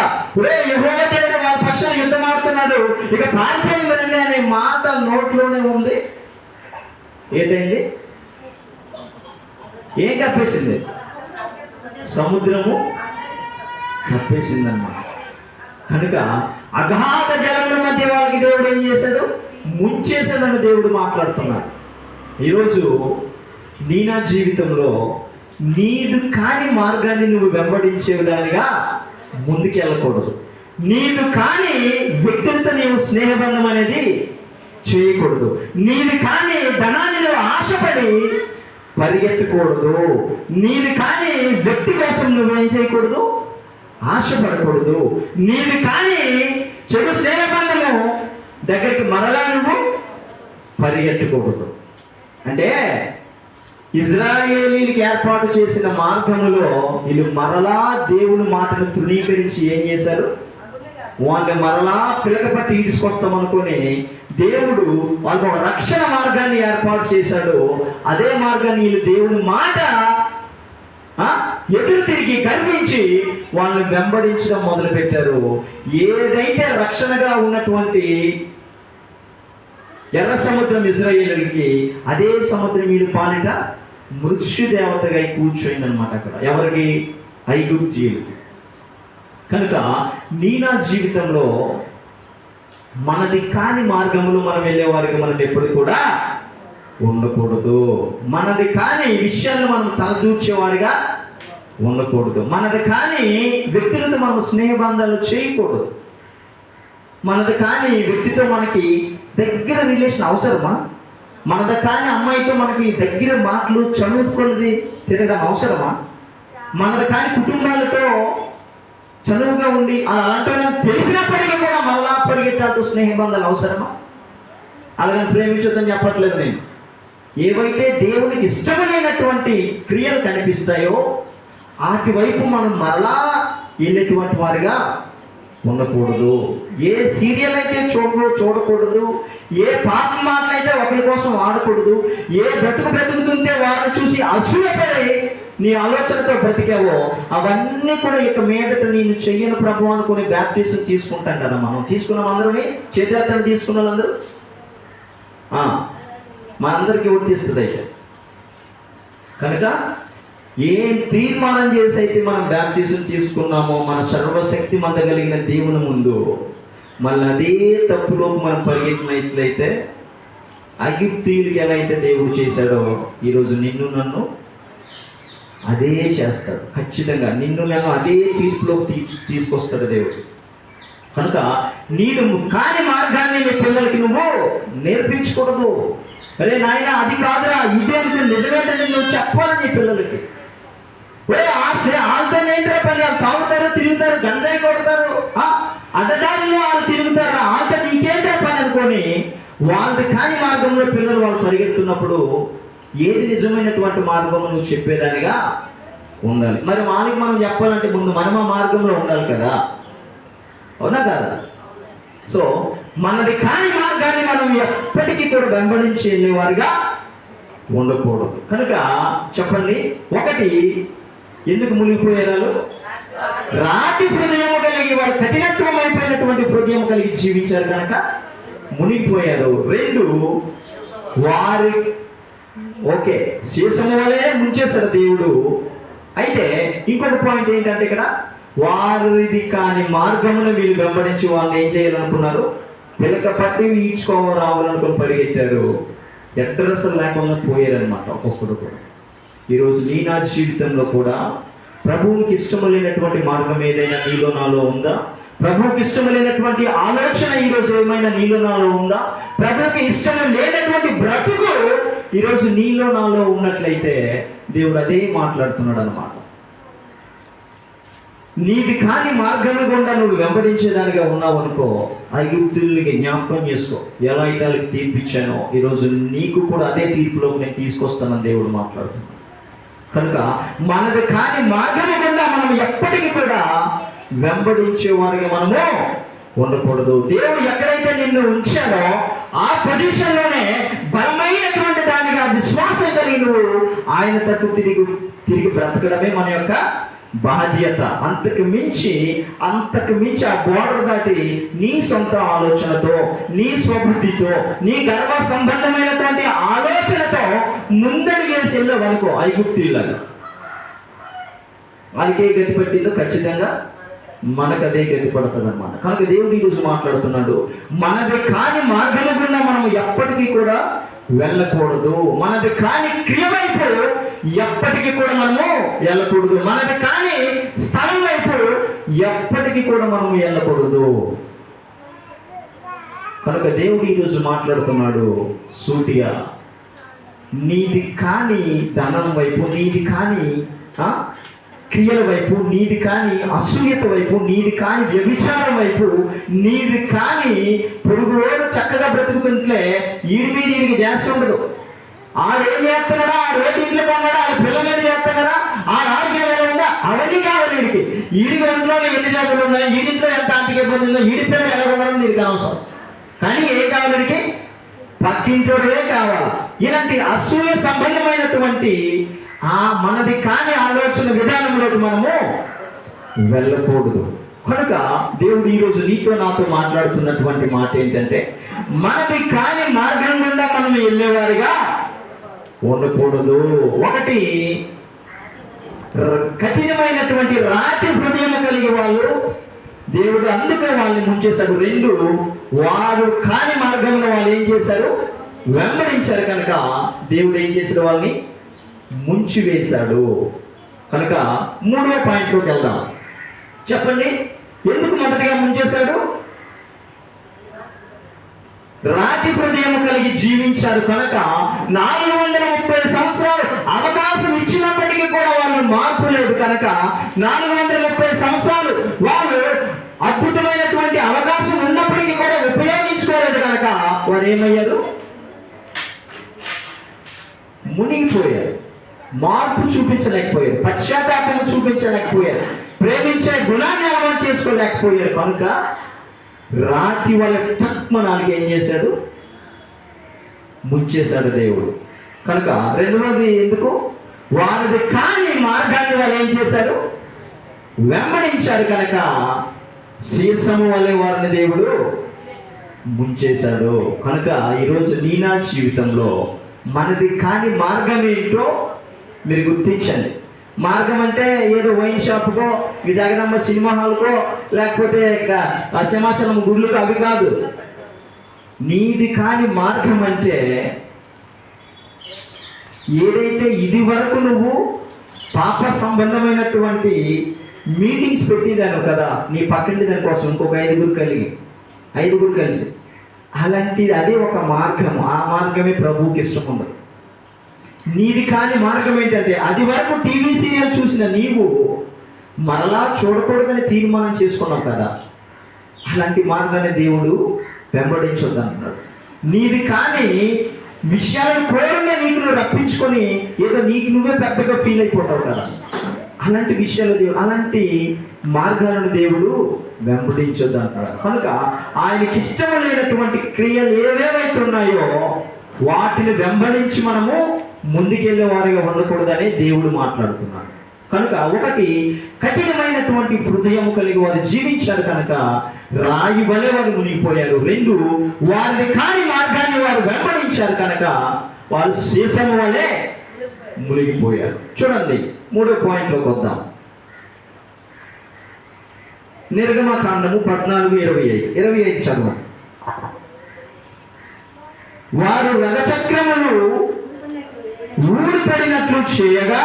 యెహోవా దేవుడు వాళ్ళ పక్షాన యుద్ధం ఆడుతున్నాడు, ఇక పారిపోయి రండి అనే మాట నోట్లోనే ఉంది. ఏంటండి? ఏం కప్పేసింది? సముద్రము కప్పేసిందన్నమాట. కనుక అగాధ జలముల మధ్య వాళ్ళకి దేవుడు ఏం చేశాడు? ముంచేశాడని దేవుడు మాట్లాడుతున్నాడు. ఈరోజు నా జీవితంలో నీదు కాని మార్గాన్ని నువ్వు వెంబడించే విధాలుగా ముందుకెళ్ళకూడదు. నీది కాని వ్యక్తులతో నీవు స్నేహబంధం అనేది చేయకూడదు. నీది కాని ధనాన్ని నువ్వు ఆశపడి పరిగెట్టకూడదు. నీది కాని వ్యక్తి కోసం నువ్వేం చేయకూడదు, ఆశపడకూడదు. నీది కాని చెడు స్నేహబంధము దగ్గరికి మరలా నువ్వు పరిగెట్టకూడదు. అంటే ఇజ్రాయేలీలకు ఏర్పాటు చేసిన మార్గములో వీళ్ళు మరలా దేవుని మాటను తృణీకరించి ఏం చేశారు, వాళ్ళని మరలా పిలకపట్టి ఈడ్చుకొస్తాం అనుకుని దేవుడు వాళ్ళకు ఒక రక్షణ మార్గాన్ని ఏర్పాటు చేశాడు. అదే మార్గాన్ని వీళ్ళు దేవుని మాట ఎదురు తిరిగి గర్వించి వాళ్ళని వెంబడించడం మొదలు పెట్టారు. ఏదైతే రక్షణగా ఉన్నటువంటి ఎర్ర సముద్రం ఇశ్రాయేలుకి, అదే సముద్రం వీళ్ళు పాలిట మృత్యు దేవతగా కూర్చోయింది అనమాట అక్కడ. ఎవరికి? ఐగుప్తీయులకి. కనుక నా జీవితంలో మనది కాని మార్గంలో మనం వెళ్ళేవారికి మనం ఎప్పుడు కూడా ఉండకూడదు. మనది కాని విషయాలను మనం తలదూర్చేవారిగా ఉండకూడదు. మనది కాని వ్యక్తులతో మనం స్నేహబంధాలు చేయకూడదు. మనది కాని వ్యక్తితో మనకి దగ్గర రిలేషన్ అవసరమా? మనది కాని అమ్మాయితో మనకి దగ్గర మాటలు చదువుకోలేది తిరగడం అవసరమా? మనది కాని కుటుంబాలతో చదువుగా ఉండి అలాంటి తెలిసినప్పటికీ కూడా మరలా పరిగెట్టాలతో స్నేహబంధాలు అవసరమా? అలాగని ప్రేమించొద్దని చెప్పట్లేదు నేను. ఏవైతే దేవునికి ఇష్టమైనటువంటి క్రియలు కనిపిస్తాయో వాటి వైపు మనం మరలా వెళ్ళేటువంటి వారిగా ఉండకూడదు. ఏ సీరియల్ అయితే చూడకూడదు. ఏ పాప మాటలైతే ఒకరి కోసం వాడకూడదు. ఏ బ్రతుకుతుంటే వారిని చూసి అసూయపడి నీ ఆలోచనతో బ్రతికావో అవన్నీ కూడా ఇక మీదట నేను చెయ్యను ప్రభు అనుకుని బ్యాప్టిజం తీసుకుంటాం కదా. మనం తీసుకున్నాం, అందరమే చేతులెత్తని తీసుకున్న వాళ్ళందరూ మనందరికీ వర్తిస్తుంది. అయితే కనుక ఏం తీర్మానం చేసి అయితే మనం బ్యాప్టిజం తీసుకున్నామో మన సర్వశక్తి మంత కలిగిన దేవుని ముందు మళ్ళీ అదే తప్పులోకి మనం పరిగెట్టినట్లయితే ఐగుప్తీయులకి ఎలా అయితే దేవుడు చేశాడో ఈరోజు నిన్ను నన్ను అదే చేస్తాడు. ఖచ్చితంగా నిన్ను నన్ను అదే తీర్పులోకి తీసుకొస్తాడు దేవుడు. కనుక నీవు కాని మార్గాన్ని నీ పిల్లలకి నువ్వు నేర్పించకూడదు. అరే నాయన అది కాదురా ఇదే అంటే నిజమేంటంటే నువ్వు చెప్పాలి నీ పిల్లలకి. వాళ్ళతో ఏంటో పని, వాళ్ళు తాగుతారు, తిరుగుతారు, గంజాయి కొడతారు, అడ్డదారిలో వాళ్ళు తిరుగుతారు, వాళ్ళతో నీకేంటో పని అనుకొని వాళ్ళది కాని మార్గంలో పిల్లలు వాళ్ళు పరిగెడుతున్నప్పుడు ఏది నిజమైనటువంటి మార్గం నువ్వు చెప్పేదానిగా ఉండాలి. మరి వాళ్ళకి మనం చెప్పాలంటే ముందు మనం ఆ మార్గంలో ఉండాలి కదా, అవునా కదా? సో మనది కాని మార్గాన్ని మనం ఎప్పటికీ కూడా వెంబడించి వెళ్ళేవారుగా ఉండకూడదు. కనుక చెప్పండి, ఒకటి ఎందుకు మునిగిపోయారు? రాతి హృదయం కలిగి వారు కఠినత్వం అయిపోయినటువంటి హృదయం కలిగి జీవించారు కనుక మునిగిపోయారు. రెండు, వారి ఓకే శేషము వలే ముంచేశారు దేవుడు. అయితే ఇంకొక పాయింట్ ఏంటంటే ఇక్కడ వారిది కాని మార్గమును వీళ్ళు వెంబడించి వాళ్ళని ఏం చేయాలనుకున్నారు? పిలక పట్టి ఈడ్చుకోరావాలనుకుని పరిగెత్తారు. అడ్రస్ లేకుండా పోయారనమాట ఒక్కొక్కడు కూడా. ఈరోజు నా జీవితంలో కూడా ప్రభువుకి ఇష్టం లేనటువంటి మార్గం ఏదైనా నీలో నాలో ఉందా? ప్రభువుకి ఇష్టం లేనటువంటి ఆలోచన ఈరోజు ఏమైనా నీలో నాలో ఉందా? ప్రభువుకి ఇష్టం లేనటువంటి బ్రతుకు ఈరోజు నీలో నాలో ఉన్నట్లయితే దేవుడు అదే మాట్లాడుతున్నాడు అనమాట. నీది కాని మార్గము గుండా నువ్వు వెంబడించేదానిగా ఉన్నావు అనుకో, ఐగుప్తులకి జ్ఞాపకం చేసుకో ఎలా అయితే వాళ్ళకి తీర్పిచ్చానో ఈరోజు నీకు కూడా అదే తీర్పులోకి నేను తీసుకొస్తానని దేవుడు మాట్లాడుతున్నాడు. కనుక మనది కాని మార్గము గుండా మనం ఎప్పటికీ కూడా వెంబడించే వారికి మనము ఉండకూడదు. దేవుడు ఎక్కడైతే నిన్ను ఉంచాడో ఆ పొజిషన్లోనే బలమైనటువంటి దానిగా విశ్వాసం కలిగి నువ్వు ఆయన తట్టు తిరిగి బ్రతకడమే మన యొక్క బాధ్యత. అంతకు మించి ఆ బోర్డర్ దాటి నీ సొంత ఆలోచనతో, నీ స్వబుద్ధితో, నీ గర్వ సంబంధమైనటువంటి ఆలోచనతో ముందడిగేసి వెళ్ళవనుకో ఐగుప్తీయులాగా, వాళ్ళకే గతి పట్టిందో ఖచ్చితంగా మనకు అదే గతి పడుతుంది అనమాట. కనుక దేవుడు ఈరోజు మాట్లాడుతున్నాడు, మనది కాని మార్గము గుండా మనం ఎప్పటికీ కూడా వెళ్ళకూడదు. మనది కాని క్రియ వైపు ఎప్పటికీ కూడా మనము వెళ్ళకూడదు. మనది కాని స్థలం వైపు ఎప్పటికీ కూడా మనం వెళ్ళకూడదు. కనుక దేవుడు ఈరోజు మాట్లాడుతున్నాడు సూటిగా, నీది కాని ధనం వైపు, నీది కాని క్రియల వైపు, నీది కాని అసూయత వైపు, నీది కాని వ్యభిచారం వైపు, నీది కాని పొరుగురోడు చక్కగా బ్రతుకుతుంటే ఈడి మీద ఈడికి చేస్తుండదు. ఆడేం చేస్తున్నాడా, ఆడేటి ఇంట్లో కొన్నాడా, ఆడ పిల్లలు చేస్తున్నాడా, ఆడేమైనా అవన్నీ కావాలి వీడికి. ఈడి ఒంట్లో ఎన్ని జబ్బులు ఉన్నాయి, ఈడింట్లో ఎంత ఆర్థిక ఇబ్బంది ఉందో, ఈడి పిల్లలు ఎలా ఉండడం నీకు అవసరం. కానీ ఏం కావాలి వీడికి? పక్కించోడే కావాలి. ఇలాంటి అసూయ సంబంధమైనటువంటి మనది కాని ఆలోచన విధానంలోకి మనము వెళ్ళకూడదు. కనుక దేవుడు ఈరోజు నీతో నాతో మాట్లాడుతున్నటువంటి మాట ఏంటంటే, మనది కాని మార్గం గుండా మనం వెళ్ళేవారిగా ఉండకూడదు. ఒకటి, కఠినమైనటువంటి రాతి హృదయం కలిగే వాళ్ళు దేవుడు అందుకే వాళ్ళని ముంచేశాడు. రెండు, వారు కాని మార్గంలో వాళ్ళు ఏం చేశారు? వెంబడించారు. కనుక దేవుడు ఏం చేశాడు? వాళ్ళని ముంచివేశాడు. కనుక మూడవ పాయింట్లోకి వెళ్దాం. చెప్పండి, ఎందుకు మొదటిగా ముంచేశాడు? రాతి హృదయం కలిగి జీవించారు కనుక 430 సంవత్సరాలు అవకాశం ఇచ్చినప్పటికీ కూడా వాళ్ళు మార్పు లేదు. కనుక 430 సంవత్సరాలు వాళ్ళు అద్భుతమైనటువంటి అవకాశం ఉన్నప్పటికీ కూడా ఉపయోగించుకోలేదు. కనుక వారు ఏమయ్యారు? మునిగిపోయారు. మార్పు చూపించలేకపోయారు, పశ్చాత్తాపం చూపించలేకపోయారు, ప్రేమించే గుణాన్ని అలవాటు చేసుకోలేకపోయారు. కనుక రాతి వాళ్ళ తత్మనానికి ఏం చేశాడు? ముంచేశాడు దేవుడు. కనుక రెండవది ఎందుకు? వారిది కాని మార్గాన్ని వాళ్ళు ఏం చేశారు? వెంబడించారు. కనుక సీసము వల్లే వారిని దేవుడు ముంచేశాడు. కనుక ఈరోజు నా జీవితంలో మనది కాని మార్గం ఏంటో మీరు గుర్తించండి. మార్గం అంటే ఏదో వైన్ షాప్కో, జగదమ్మ సినిమా హాల్కో, లేకపోతే సింహాచలం గుళ్ళకు అవి కాదు. నీది కాని మార్గం అంటే ఏదైతే ఇది వరకు నువ్వు పాప సంబంధమైనటువంటి మీటింగ్స్ పెట్టేదాను కదా, నీ పక్కింటి దానికోసం ఇంకొక ఐదుగురు కలిసి, అలాంటిది అదే ఒక మార్గం. ఆ మార్గమే ప్రభువుకి ఇష్టం ఉండదు. నీది కాని మార్గం ఏంటంటే, అది వరకు టీవీ సీరియల్ చూసిన నీవు మరలా చూడకూడదని తీర్మానం చేసుకున్నావు కదా, అలాంటి మార్గాన్ని దేవుడు వెంబడించొద్దు అంటున్నాడు. నీది కాని విషయాలను కోరనే నీకు నువ్వు రప్పించుకొని ఏదో నీకు నువ్వే పెద్దగా ఫీల్ అయిపోతావు కదా, అలాంటి విషయాలు దేవుడు, అలాంటి మార్గాలను దేవుడు వెంబడించొద్దు అంటాడు. కనుక ఆయనకి ఇష్టం లేనటువంటి క్రియలు ఏవేవైతే ఉన్నాయో వాటిని వెంబడించి మనము ముందుకెళ్ళే వారిగా ఉండకూడదని దేవుడు మాట్లాడుతున్నాడు. కనుక ఒకటి, కఠినమైనటువంటి హృదయం కలిగి వారు జీవించారు కనుక రాయి వలె వారు మునిగిపోయారు. రెండు, వారిది కాని మార్గాన్ని వారు వెంబడించారు కనుక వారు సీసము వలె మునిగిపోయారు. చూడండి, మూడో పాయింట్లోకి వద్దాం. నిర్గమకాండము 14:25 చదువు. వారు రథచక్రములు ఊడిపడినట్లు చేయగా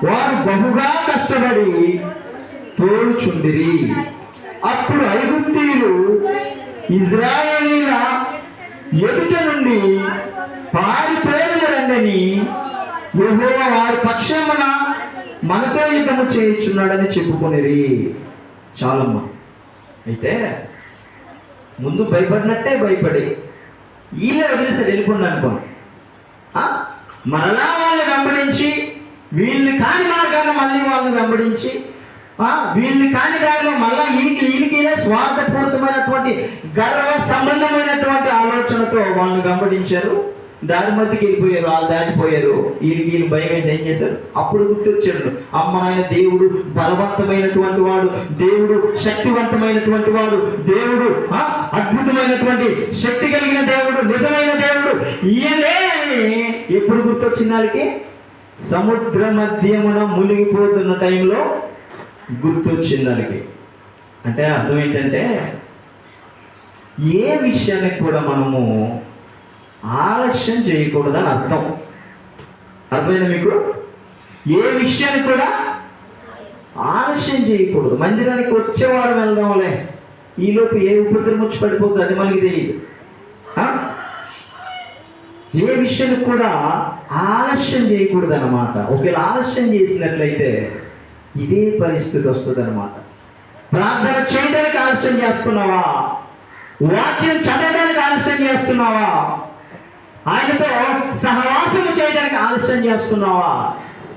వారు బహుగా కష్టపడి తోలుచుండిరి. అప్పుడు ఐగుప్తీయులు ఇశ్రాయేలీల ఎదుట నుండి పారిపోయినని యెహోవా వారి పక్షమున మనతో యుద్ధము చేయుచున్నాడని చెప్పుకొనిరి. చాలమ్మా. అయితే ముందు భయపడినట్టే భయపడి వీళ్ళే వదిలేసారు, వెళ్ళిపోండి అనుకోండి. మరలా వాళ్ళని వెంబడించి, వీళ్ళని కాని మార్గాన్ని మళ్ళీ వాళ్ళని వెంబడించి, వీళ్ళని కాని దారిలో మళ్ళా ఈయనకినే స్వార్థపూరితమైనటువంటి గర్వ సంబంధమైనటువంటి ఆలోచనతో వాళ్ళని వెంబడించారు. దారి మధ్యకి వెళ్ళిపోయారు, వాళ్ళు దాటిపోయారు. వీళ్ళు భయం వేసి ఏం చేశారు? అప్పుడు గుర్తొచ్చాడు, అమ్మ నాయన దేవుడు బలవంతమైనటువంటి వాడు, దేవుడు శక్తివంతమైనటువంటి వాడు, దేవుడు అద్భుతమైనటువంటి శక్తి కలిగిన దేవుడు, నిజమైన దేవుడు ఈయనే. ఎప్పుడు గుర్తొచ్చిన వాళ్ళకి? సముద్ర మధ్యమున మునిగిపోతున్న టైంలో గుర్తొచ్చిన వాళ్ళకి. అంటే అర్థం ఏంటంటే, ఏ విషయానికి కూడా మనము ఆలస్యం చేయకూడదని అర్థం. అర్థమైందా మీకు? ఏ విషయాన్ని కూడా ఆలస్యం చేయకూడదు. మందిరానికి వచ్చేవాడు వెళ్దాంలే, ఈలోపు ఏ ఉపద్రవం వచ్చి పడిపోతుంది అది మనకి తెలియదు. ఏ విషయానికి కూడా ఆలస్యం చేయకూడదు అన్నమాట. ఒకవేళ ఆలస్యం చేసినట్లయితే ఇదే పరిస్థితి వస్తుంది అన్నమాట. ప్రార్థన చేయడానికి ఆలస్యం చేస్తున్నావా? వాక్యం చదవడానికి ఆలస్యం చేస్తున్నావా? ఆయనతో సహవాసం చేయడానికి ఆలస్యం చేస్తున్నావా?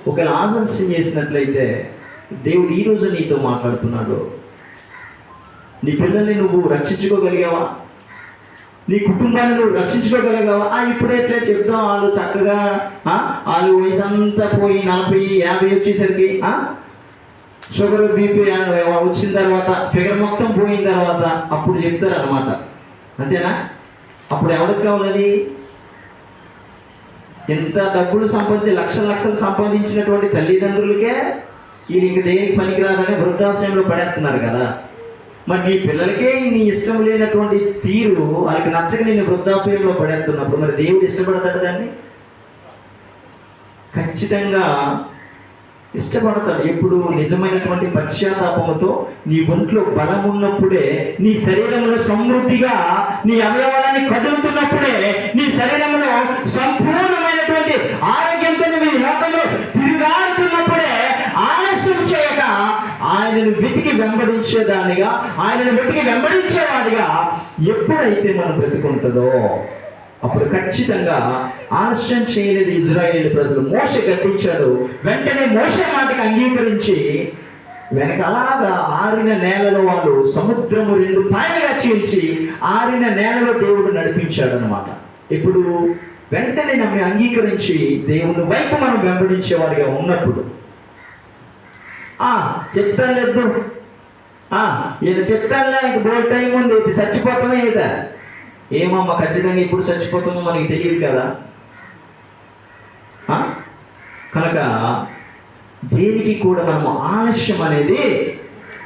ఒకవేళ ఆలస్యం చేసినట్లయితే దేవుడు ఈరోజు నీతో మాట్లాడుతున్నాడు. నీ పిల్లల్ని నువ్వు రక్షించుకోగలిగావా? నీ కుటుంబాన్ని నువ్వు రక్షించుకోగలిగావా? ఇప్పుడే ఎట్లా చెప్తాం, వాళ్ళు చక్కగా వాళ్ళు వయసు అంతా పోయి 40-50 వచ్చేసరికి షుగర్ బీపీ వచ్చిన తర్వాత ఫిగర్ మొత్తం పోయిన తర్వాత అప్పుడు చెప్తారు అన్నమాట. అంతేనా? అప్పుడు ఎవరికి కావాలని? ఎంత డబ్బులు సంపాదించి లక్షలు సంపాదించినటువంటి తల్లిదండ్రులకే వీళ్ళు ఇంక దేనికి పనికిరారని వృద్ధాశ్రయంలో పడేస్తున్నారు కదా. మరి నీ పిల్లలకే నీ ఇష్టం లేనటువంటి తీరు వాళ్ళకి నచ్చక నేను వృద్ధాప్యంలో పడేస్తున్నప్పుడు మరి దేవుడు ఇష్టపడతాడు దాన్ని? ఖచ్చితంగా ఇష్టపడతాడు. ఎప్పుడు నిజమైనటువంటి పశ్చాత్తాపముతో నీ ఒంట్లో బలం ఉన్నప్పుడే, నీ శరీరంలో సమృద్ధిగా నీ అవయవాలని కదులుతున్నప్పుడే, నీ శరీరంలో సంపూర్ణమైనటువంటి ఆరోగ్యంతో మీ లోకంలో తిరిగాడుతున్నప్పుడే ఆలస్యం చేయక ఆయనను వెతికి వెంబడించేదానిగా, ఆయనను వెతికి వెంబడించేవాడిగా ఎప్పుడైతే మనం బ్రతుకుంటుందో అప్పుడు ఖచ్చితంగా ఆలస్యం చేయలేదు ఇజ్రాయేల్ ప్రజలు. మోషే గద్దించాడు, వెంటనే మోషే మాటకి అంగీకరించి వెనక అలాగా ఆరిన నేలలో వాళ్ళు సముద్రము 2 పాయలుగా చీల్చి ఆరిన నేలలో దేవుడు నడిపించాడు అనమాట. ఇప్పుడు వెంటనే నమ్మి అంగీకరించి దేవుని వైపు మనం వెంబడించేవాడిగా ఉన్నప్పుడు చెప్తాను లేదు ఈయన చెప్తానులే, ఇంక బోల్ టైం ఉంది, చచ్చిపోతామే కదా. ఏమమ్మా ఖచ్చితంగా ఇప్పుడు చచ్చిపోతామో మనకి తెలియదు కదా. కనుక దేనికి కూడా మనము ఆలస్యం అనేది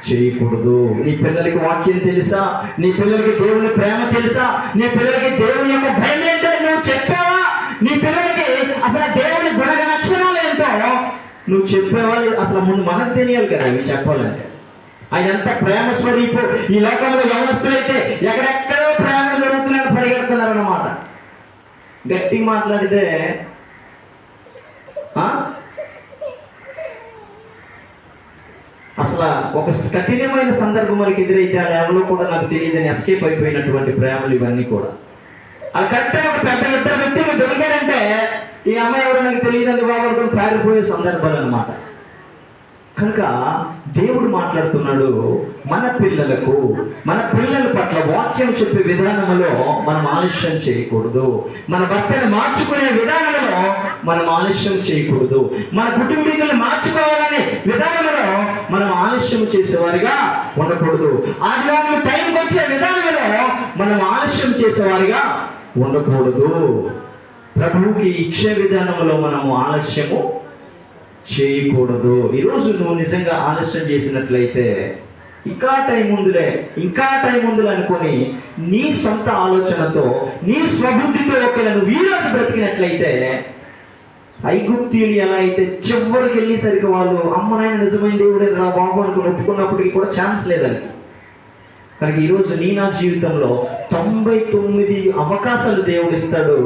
చేయకూడదు. నీ పిల్లలకి వాక్యం తెలుసా? నీ పిల్లలకి దేవుని ప్రేమ తెలుసా? నీ పిల్లలకి దేవుని యొక్క భయం ఏంటో నువ్వు చెప్పావా? నీ పిల్లలకి అసలు దేవుని గుణగణక్షణాలు ఏంటో నువ్వు చెప్పేవాళ్ళు అసలు ముందు మనకు తెలియాలి కదా ఇవి చెప్పాలంటే. ఆయన ఎంత ప్రేమ స్వరూపు. ఈ లోకంలో యవనస్తులైతే ఎక్కడెక్కడో ప్రేమ జరుగుతున్నారని పరిగెడుతున్నారు అన్నమాట. గట్టిగా మాట్లాడితే అసలు ఒక కఠినమైన సందర్భం మనకి ఎదురైతే ఆ ఎవరో కూడా నాకు తెలియదని ఎస్కేప్ అయిపోయినటువంటి ప్రేమలు ఇవన్నీ కూడా. అది కరెక్ట్గా ఒక పెద్ద 2 వ్యక్తులు దొరికారంటే ఈ అమ్మాయి ఎవరో నాకు తెలియదని బాబు అనుకుని పారిపోయే సందర్భాలు అన్నమాట. కనుక దేవుడు మాట్లాడుతున్నాడు, మన పిల్లల పట్ల వాక్యం చెప్పే విధానంలో మనం ఆలస్యం చేయకూడదు. మన భర్తను మార్చుకునే విధానంలో మనం ఆలస్యం చేయకూడదు. మన కుటుంబీకులను మార్చుకోవాలనే విధానంలో మనం ఆలస్యం చేసేవారిగా ఉండకూడదు. ఆదివారం టైంకి వచ్చే విధానంలో మనం ఆలస్యం చేసేవారిగా ఉండకూడదు. ప్రభువుకి ఇచ్చే విధానంలో మనము ఆలస్యము చేయకూడదు. ఈరోజు నువ్వు నిజంగా ఆలస్యం చేసినట్లయితే ఇంకా టైం ఉందిలే అనుకొని నీ సొంత ఆలోచనతో నీ స్వబుద్ధితో ఒకవేళ నువ్వు ఈరోజు బ్రతికినట్లయితే ఐగుప్తీయులు ఎలా అయితే చివరికి వెళ్ళేసరికి వాళ్ళు అమ్మనాయన నిజమైన దేవుడే రా బాబు అనుకుని ఒప్పుకున్నప్పటికీ కూడా ఛాన్స్ లేదని. కనుక ఈరోజు నా జీవితంలో 99 అవకాశాలు దేవుడు ఇస్తాడు.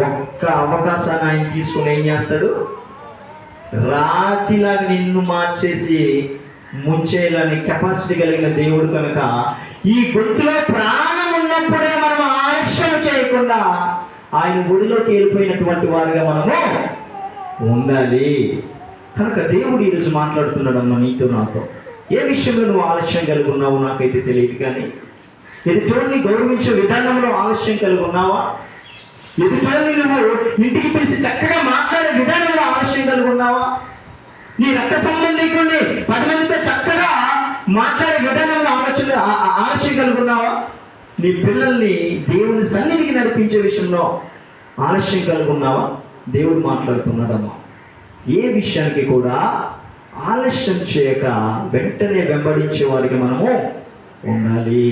ఒక్క అవకాశాన్ని ఆయన తీసుకుని ఏం చేస్తాడు? రాతిలాగా నిన్ను మార్చేసి ముంచేయాలని కెపాసిటీ కలిగిన దేవుడు. కనుక ఈ గొంతులో ప్రాణం ఉన్నప్పుడే మనం ఆలస్యం చేయకుండా ఆయన ఒడిలోకి వెళ్ళిపోయినటువంటి వారిగా మనము ఉండాలి. కనుక దేవుడు ఈరోజు మాట్లాడుతున్నాడమ్మా నీతో నాతో. ఏ విషయంలో నువ్వు ఆలస్యం కలిగి ఉన్నావు నాకైతే తెలియదు, కానీ ఎదుటోడిని గౌరవించే విధానంలో ఆలస్యం కలిగి ఉన్నావా? ఎదుటోడిని నువ్వు ఇంటికి పిలిచి చక్కగా మాట్లాడే విధానంలో ఆలస్యం కలిగి ఉన్నావా? నీ రక్త సంబంధికుడిని 10 మందితో చక్కగా మాట్లాడే విధానంలో ఆలస్యం కలిగి ఉన్నావా? నీ పిల్లల్ని దేవుని సన్నిధికి నడిపించే విషయంలో ఆలస్యం కలిగి ఉన్నావా? దేవుడు మాట్లాడుతున్నాడమ్మా. ఏ విషయానికి కూడా ఆలస్యం చేయక వెంటనే వెంబడించే వారికి మనము ఉండాలి.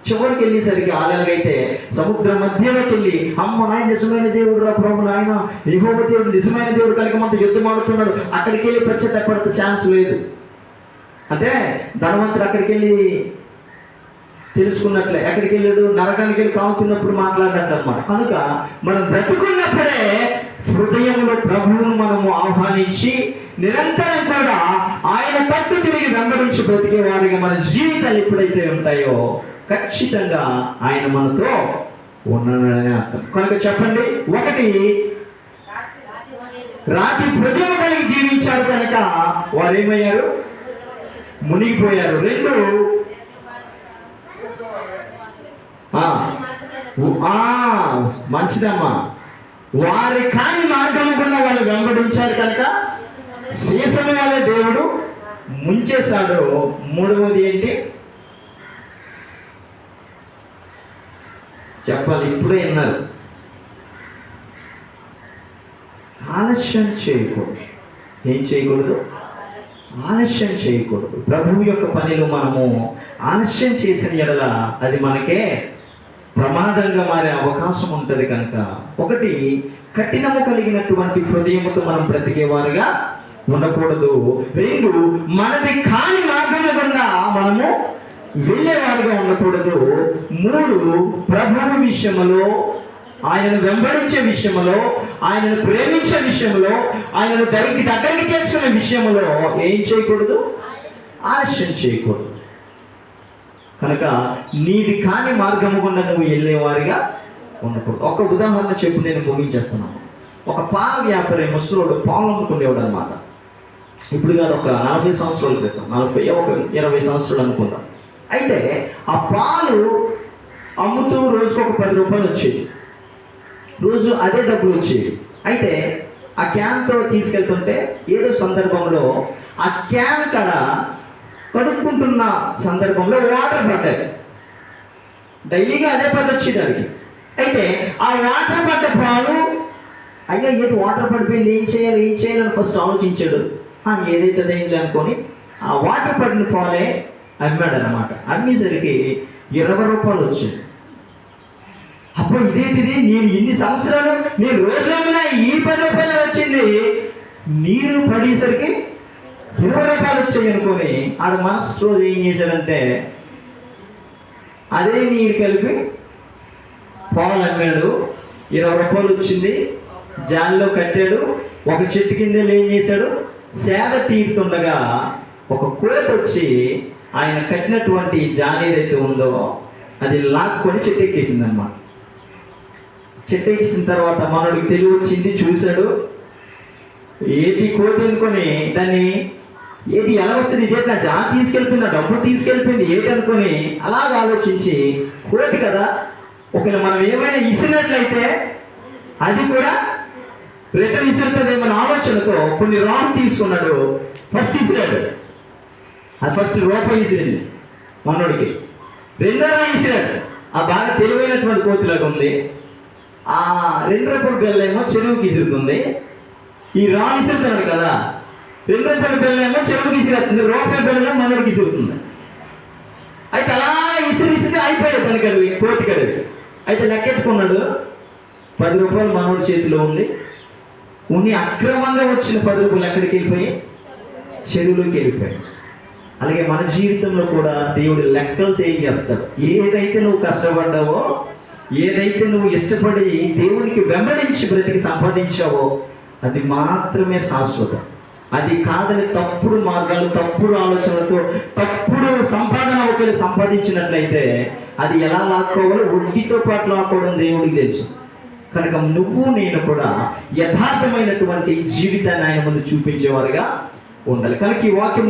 చివరికి వెళ్ళేసరికి ఆలయాలకైతే సముద్రం మధ్యలోకి వెళ్ళి అమ్మ ఆయన నిజమైన దేవుడు రా ప్రభు, నాయన యెహోవా దేవుడు నిజమైన దేవుడు కనుక మనతో యుద్ధం ఆడుతున్నాడు, అక్కడికి వెళ్ళి పశ్చాత్తాపడే ఛాన్స్ లేదు. అంటే ధనవంతుడు అక్కడికి వెళ్ళి తెలుసుకున్నట్లే, ఎక్కడికి వెళ్ళాడు, నరకానికి వెళ్ళి కావుతున్నప్పుడు మాట్లాడినట్లు అనమాట. కనుక మనం బ్రతుకున్నప్పుడే హృదయంలో ప్రభువును మనము ఆహ్వానించి నిరంతరం కూడా ఆయన తట్టు తిరిగి వెంబడించి బ్రతికే వారిగా మన జీవితాలు ఎప్పుడైతే ఉంటాయో ఖచ్చితంగా ఆయన మనతో ఉన్నాడని అర్థం. కనుక చెప్పండి, ఒకటి రాతి హృదయం కలిగి జీవించారు కనుక వారు ఏమయ్యారు? మునిగిపోయారు. రెండు, మంచిదమ్మా, వారి కాని మార్గం గుండా వాళ్ళు వెంబడించారు కనుక సీసము వలె దేవుడు ముంచేశాడు. మూడవది ఏంటి చెప్పాలి, ఇప్పుడే విన్నారు. ఆలస్యం చేయకూడదు. ఏం చేయకూడదు? ఆలస్యం చేయకూడదు. ప్రభువు యొక్క పనిలో మనము ఆలస్యం చేసిన ఎడల అది మనకే ప్రమాదంగా మారే అవకాశం ఉంటుంది. కనుక ఒకటి, కఠినము కలిగినటువంటి హృదయముతో మనం బ్రతికేవారుగా ఉండకూడదు. రెండు, మనది కాని మార్గము గుండా మనము వెళ్ళేవారుగా ఉండకూడదు. మూడు, ప్రభువు విషయములో, ఆయనను వెంబడించే విషయంలో, ఆయనను ప్రేమించే విషయంలో, ఆయనను దగ్గరికి చేర్చుకునే విషయంలో ఏం చేయకూడదు? ఆలస్యం చేయకూడదు. కనుక నీది కాని మార్గము గుండా నువ్వు వెళ్ళేవారిగా ఉండకూడదు. ఒక ఉదాహరణ చెప్పు, నేను ముగించేస్తున్నాను. ఒక పాల వ్యాపారి ముసలోడు పాలు అమ్ముకునేవాడు అనమాట. ఇప్పుడు కాదు, ఒక 40 సంవత్సరాల క్రితం, 20 సంవత్సరాలు అనుకుందాం. అయితే ఆ పాలు అమ్ముతూ రోజుకు ఒక 10 రూపాయలు వచ్చేది, రోజు అదే డబ్బులు వచ్చేది. అయితే ఆ క్యాన్తో తీసుకెళ్తుంటే ఏదో సందర్భంలో ఆ క్యాన్ కడ కడుక్కుంటున్న సందర్భంలో వాటర్ పడ్డాయి. డైలీగా అదే పది వచ్చేది దానికి. అయితే ఆ వాటర్ పడ్డ పాలు, అయ్యా ఏంటి వాటర్ పడిపోయింది, ఏం చేయాలని ఫస్ట్ ఆలోచించాడు. ఏదైతే అదేంటి అనుకొని ఆ వాటర్ పడిన పాలే అమ్మాడు అనమాట. అమ్మేసరికి 20 రూపాయలు వచ్చింది. అప్పుడు ఇదేంటిది, నేను ఇన్ని సంవత్సరాలు నేను రోజు అమ్మినా ఈ 10 రూపాయలు వచ్చింది, నీరు పడేసరికి 20 రూపాయలు వచ్చాయి అనుకొని ఆడ మనసు రోజు ఏం చేశాడంటే అదే నీరు కలిపి పాలు అమ్మాడు. 20 రూపాయలు వచ్చింది, జాలిలో కట్టాడు. ఒక చెట్టు కింద ఏం చేశాడు, సేద తీరుతుండగా ఒక కోత వచ్చి ఆయన కట్టినటువంటి జాలి ఏదైతే ఉందో అది లాక్కొని చెట్టు ఎక్కేసింది అన్నమాట. చెట్టు ఎక్కిసిన తర్వాత మనోడికి తెలివి వచ్చింది, చూశాడు. ఏటి కోతి అనుకొని దాన్ని ఏటి ఎలా వస్తుంది, ఇదేంటి నా జాలి తీసుకెళ్ళిపోయింది, నా డబ్బు తీసుకెళ్ళిపోయింది ఏటి అనుకొని అలాగ ఆలోచించి, కోతి కదా ఒకవేళ మనం ఏమైనా ఇసినట్లయితే అది కూడా రిటర్న్ ఇసురుతుందేమన్న ఆలోచనతో కొన్ని రాంగ్ తీసుకున్నాడు. ఫస్ట్ ఇసిరాడు, అది ఫస్ట్ రూపాయి ఇసిరింది మనోడికి. రెండో రాయి ఇసిరాడు, ఆ బాగా తెలివైనటువంటి కోతిలాగా ఉంది. ఆ 2 రూపాయల బెల్లేమో చెరువుకి ఇసురుతుంది. ఈ రాంగ్ ఇసురుతున్నాడు కదా, 2 రూపాయల బెల్లేమో చెరువుకి ఇసిరేస్తుంది, రూపాయి బెల్లం మనోడికి ఇసురుతుంది. అయితే అలా ఇసిరిస్తే అయిపోయాడు పని కడివి, కోతి కడివి. అయితే లెక్కెట్టుకున్నాడు, 10 రూపాయలు మనోడి చేతిలో ఉంది. అక్రమంగా వచ్చిన 10 రూపాయలు ఎక్కడికి వెళ్ళిపోయి? చెరువులోకి వెళ్ళిపోయాయి. అలాగే మన జీవితంలో కూడా దేవుడు లెక్కలు తెలియజేస్తాడు. ఏదైతే నువ్వు కష్టపడ్డావో, ఏదైతే నువ్వు ఇష్టపడి దేవునికి వెంబడించి బ్రతికి సంపాదించావో అది మాత్రమే శాశ్వతం. అది కాదని తప్పుడు మార్గాలు, తప్పుడు ఆలోచనలతో తప్పుడు సంపాదన ఒకవేళ సంపాదించినట్లయితే అది ఎలా లాక్కోవాలో వడ్డీతో పాటు లాక్కోవడం దేవుడికి తెలుసు. కనుక నువ్వు నేను కూడా యథార్థమైనటువంటి జీవితాన్ని ఆయన ముందు చూపించేవారుగా ఉండాలి. కనుక ఈ వాక్యం